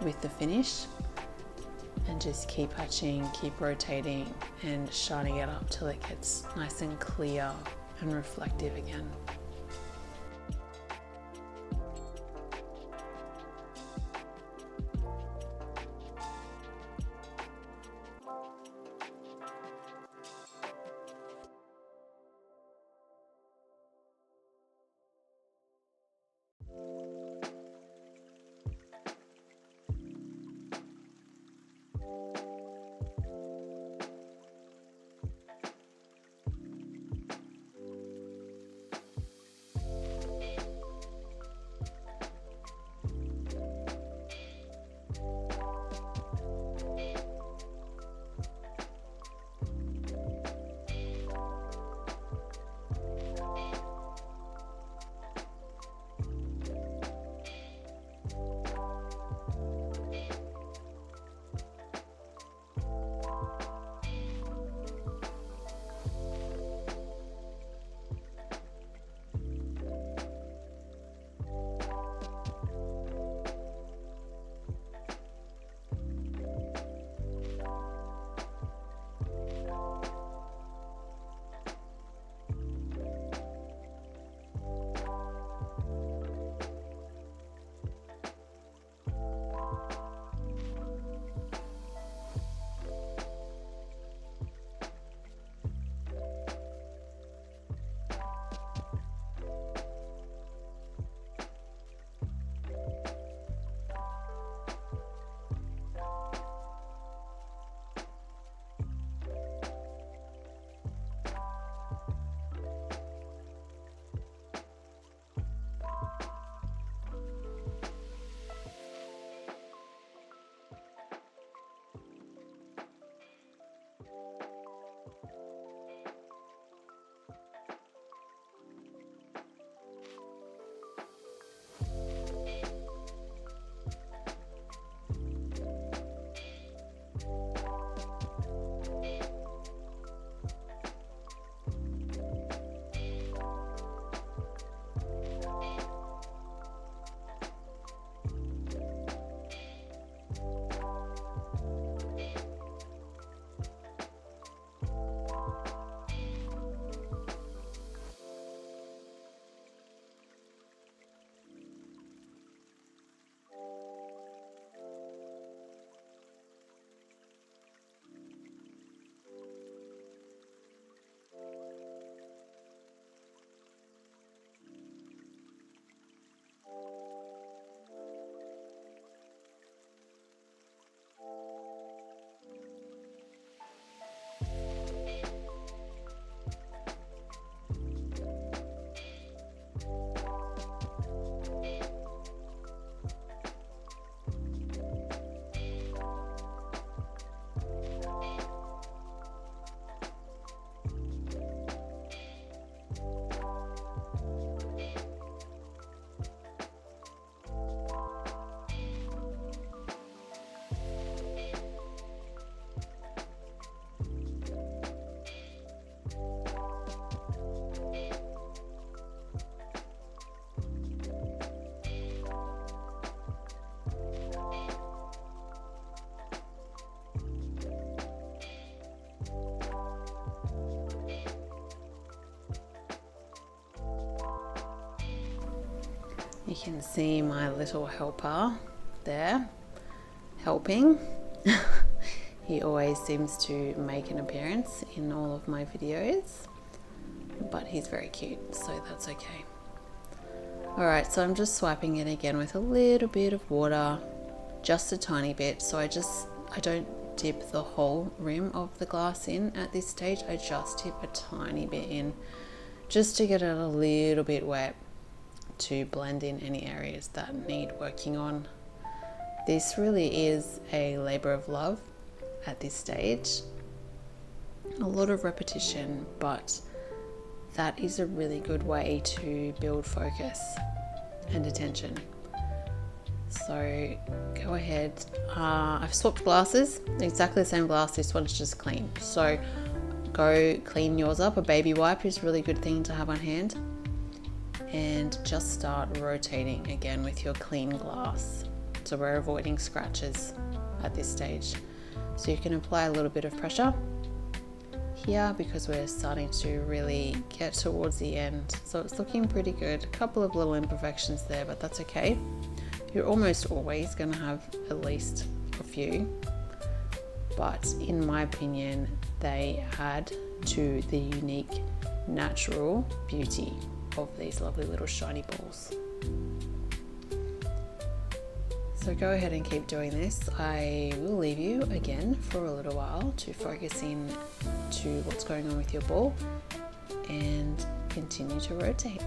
Speaker 1: with the finish, and just keep patching, keep rotating and shining it up till it gets nice and clear and reflective again. You can see my little helper there helping. He always seems to make an appearance in all of my videos, but he's very cute, so that's okay. Alright, so I'm just swiping it again with a little bit of water, just a tiny bit. So I don't dip the whole rim of the glass in at this stage. I just dip a tiny bit in just to get it a little bit wet to blend in any areas that need working on. This really is a labor of love at this stage. A lot of repetition, but that is a really good way to build focus and attention. So go ahead. I've swapped glasses, exactly the same glass. This one's just clean. So go clean yours up. A baby wipe is a really good thing to have on hand. And just start rotating again with your clean glass. So we're avoiding scratches at this stage. So you can apply a little bit of pressure here because we're starting to really get towards the end. So it's looking pretty good. A couple of little imperfections there, but that's okay. You're almost always going to have at least a few, but in my opinion, they add to the unique natural beauty of these lovely little shiny balls. So go ahead and keep doing this. I will leave you again for a little while to focus in to what's going on with your ball and continue to rotate.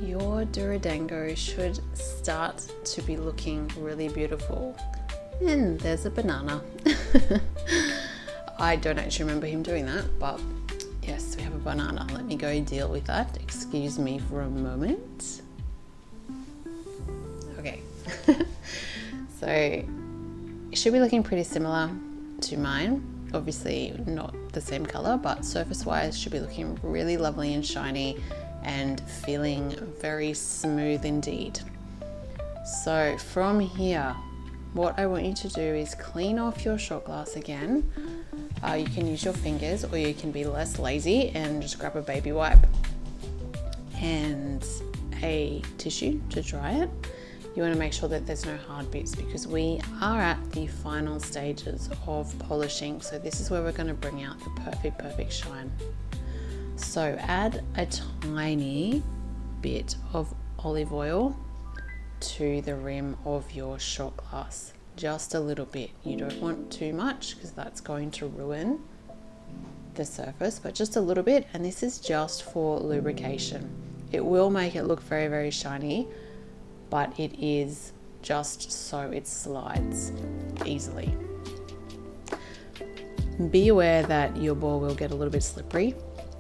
Speaker 1: Your Dorodango should start to be looking really beautiful. And there's a banana. I don't actually remember him doing that, but yes, we have a banana. Let me go deal with that. Excuse me for a moment. Okay. So it should be looking pretty similar to mine. Obviously not the same color, but surface wise should be looking really lovely and shiny and feeling very smooth indeed. So from here, what I want you to do is clean off your shot glass again. You can use your fingers, or you can be less lazy and just grab a baby wipe and a tissue to dry it. You want to make sure that there's no hard bits because we are at the final stages of polishing. So this is where we're going to bring out the perfect shine. So add a tiny bit of olive oil to the rim of your shot glass. Just a little bit. You don't want too much because that's going to ruin the surface, but just a little bit. And this is just for lubrication. It will make it look very shiny, but it is just so it slides easily. Be aware that your ball will get a little bit slippery,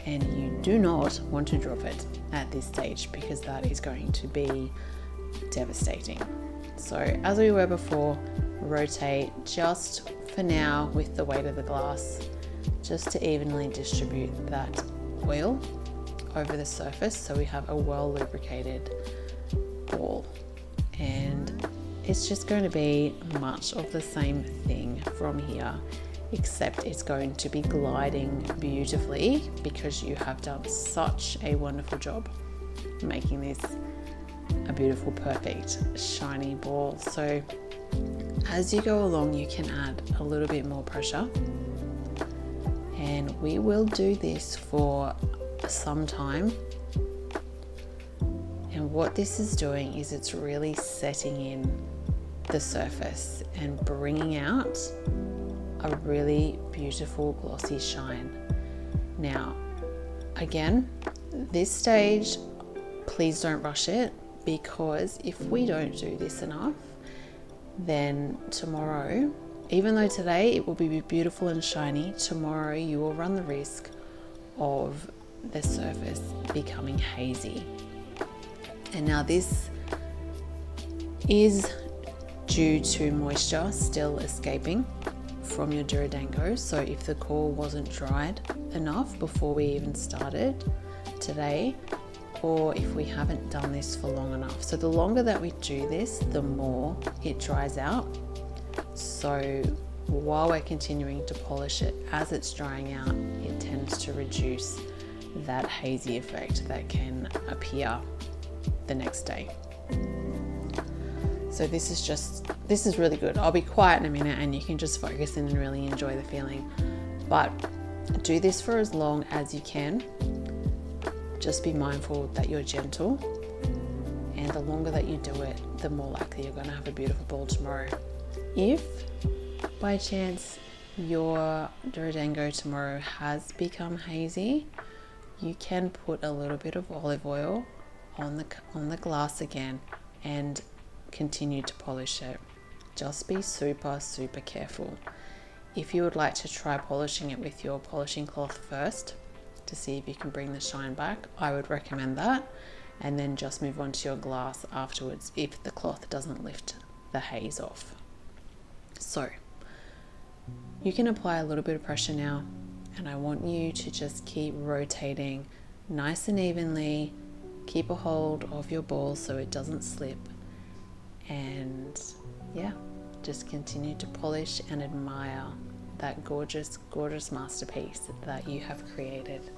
Speaker 1: and you do not want to drop it at this stage because that is going to be devastating. So as we were before, rotate just for now with the weight of the glass, just to evenly distribute that oil over the surface so we have a well lubricated ball. And it's just going to be much of the same thing from here, except it's going to be gliding beautifully because you have done such a wonderful job making this a beautiful, perfect, shiny ball. So as you go along, you can add a little bit more pressure and we will do this for some time. And what this is doing is it's really setting in the surface and bringing out a really beautiful glossy shine. Now, again, this stage, please don't rush it, because if we don't do this enough, then tomorrow, even though today it will be beautiful and shiny, tomorrow you will run the risk of the surface becoming hazy. And now this is due to moisture still escaping from your Dorodango. So if the core wasn't dried enough before we even started today, or if we haven't done this for long enough. So the longer that we do this, the more it dries out. So while we're continuing to polish it, as it's drying out, it tends to reduce that hazy effect that can appear the next day. So this is really good. I'll be quiet in a minute and you can just focus in and really enjoy the feeling. But do this for as long as you can. Just be mindful that you're gentle, and the longer that you do it, the more likely you're going to have a beautiful ball tomorrow. If by chance your Dorodango tomorrow has become hazy, you can put a little bit of olive oil on the glass again and continue to polish it. Just be super careful. If you would like to try polishing it with your polishing cloth first to see if you can bring the shine back, I would recommend that, and then just move on to your glass afterwards if the cloth doesn't lift the haze off. So you can apply a little bit of pressure now, and I want you to just keep rotating nice and evenly. Keep a hold of your ball so it doesn't slip, and yeah, just continue to polish and admire that gorgeous masterpiece that you have created.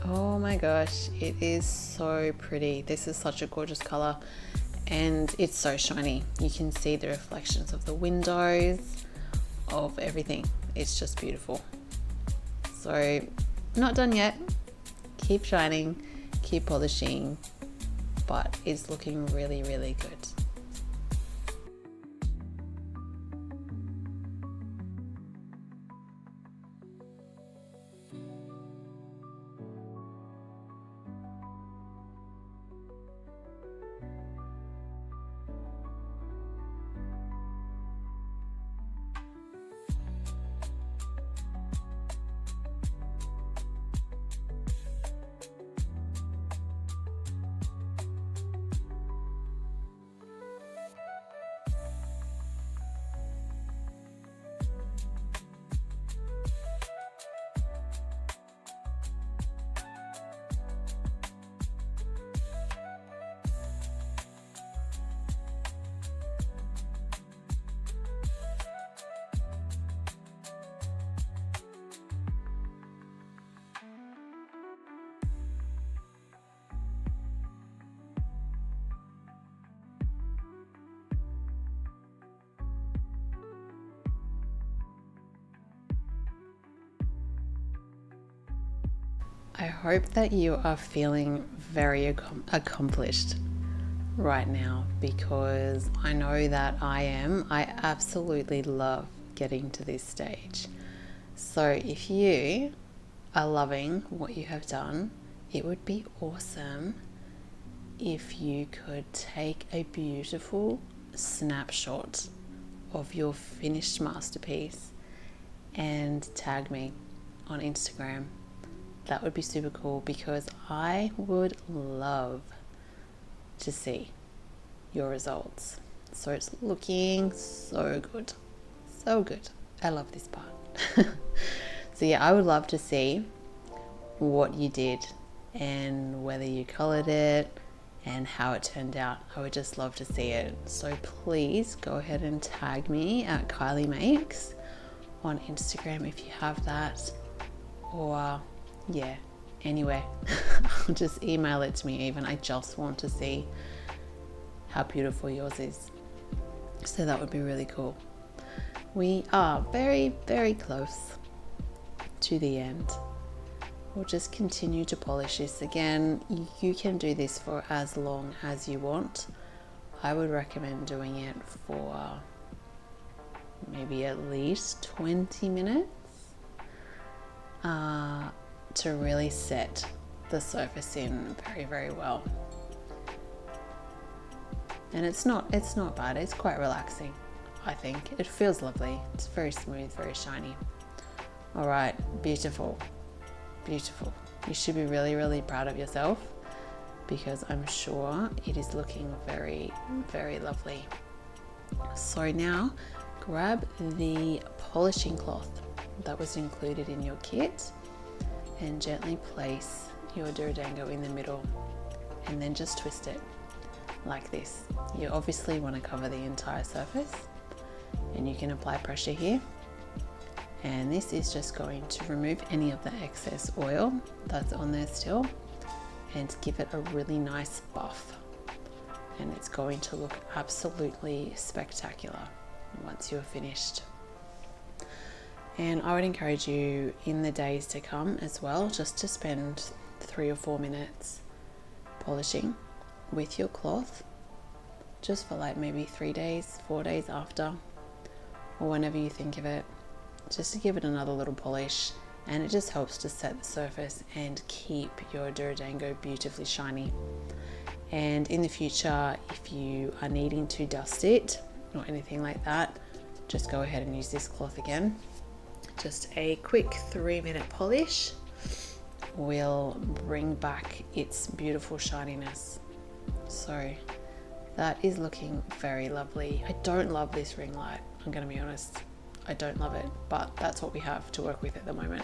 Speaker 1: Oh my gosh, it is so pretty. This is such a gorgeous color and it's so shiny. You can see the reflections of the windows, of everything. It's just beautiful. So not done yet. Keep shining, keep polishing, but it's looking really good. I hope that you are feeling very accomplished right now, because I know that I am. I absolutely love getting to this stage. So if you are loving what you have done, it would be awesome if you could take a beautiful snapshot of your finished masterpiece and tag me on Instagram. That would be super cool, because I would love to see your results. So it's looking so good. So good. I love this part. So yeah, I would love to see what you did and whether you colored it and how it turned out. I would just love to see it. So please go ahead and tag me at Kylie Makes on Instagram if you have that, or yeah, anywhere. I'll just email it to me even. I just want to see how beautiful yours is. So that would be really cool. We are very, very close to the end. We'll just continue to polish this. Again, you can do this for as long as you want. I would recommend doing it for maybe at least 20 minutes to really set the surface in very, very well. And it's not bad. It's quite relaxing, I think. It feels lovely. It's very smooth, very shiny. All right, beautiful. Beautiful. You should be really, really proud of yourself, because I'm sure it is looking very, very lovely. So now grab the polishing cloth that was included in your kit and gently place your Dorodango in the middle, and then just twist it like this. You obviously want to cover the entire surface, and you can apply pressure here. And this is just going to remove any of the excess oil that's on there still and give it a really nice buff. And it's going to look absolutely spectacular once you're finished. And I would encourage you in the days to come as well, just to spend 3 or 4 minutes polishing with your cloth, just for like maybe 3 days, 4 days after, or whenever you think of it, just to give it another little polish. And it just helps to set the surface and keep your Dorodango beautifully shiny. And in the future, if you are needing to dust it or anything like that, just go ahead and use this cloth again. Just a quick 3-minute polish will bring back its beautiful shininess. So that is looking very lovely. I don't love this ring light, I'm going to be honest. I don't love it, but that's what we have to work with at the moment.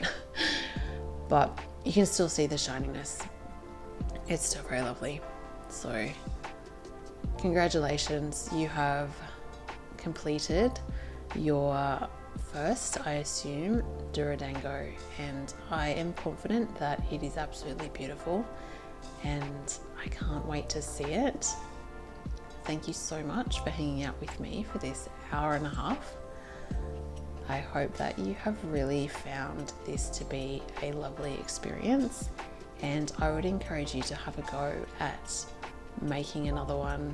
Speaker 1: But you can still see the shininess. It's still very lovely. So congratulations, you have completed your first, I assume, Dorodango, and I am confident that it is absolutely beautiful, and I can't wait to see it. Thank you so much for hanging out with me for this hour and a half. I hope that you have really found this to be a lovely experience, and I would encourage you to have a go at making another one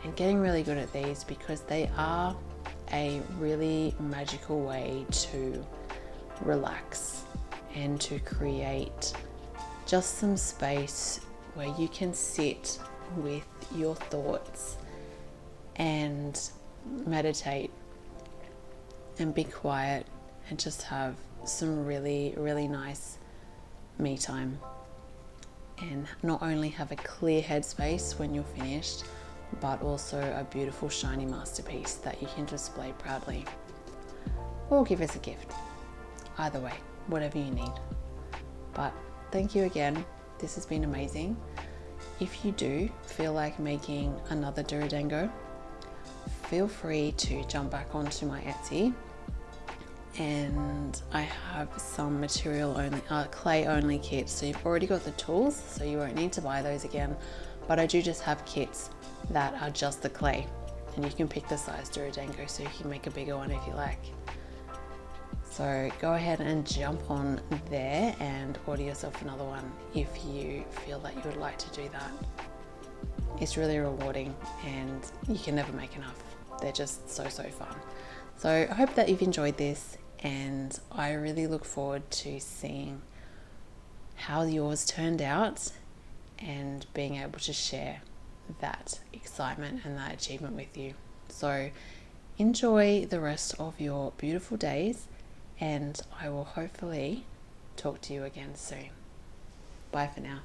Speaker 1: and getting really good at these, because they are a really magical way to relax and to create just some space where you can sit with your thoughts and meditate and be quiet and just have some really, really nice me time, and not only have a clear headspace when you're finished, but also a beautiful shiny masterpiece that you can display proudly or give as a gift. Either way, whatever you need. But thank you again. This has been amazing. If you do feel like making another Dorodango, feel free to jump back onto my Etsy, and I have some material only, clay only kits. So you've already got the tools, so you won't need to buy those again. But I do just have kits that are just the clay, and you can pick the size Dorodango, so you can make a bigger one if you like. So go ahead and jump on there and order yourself another one if you feel that you would like to do that. It's really rewarding, and you can never make enough. They're just so fun. So I hope that you've enjoyed this, and I really look forward to seeing how yours turned out and being able to share that excitement and that achievement with you. So enjoy the rest of your beautiful days, and I will hopefully talk to you again soon. Bye for now.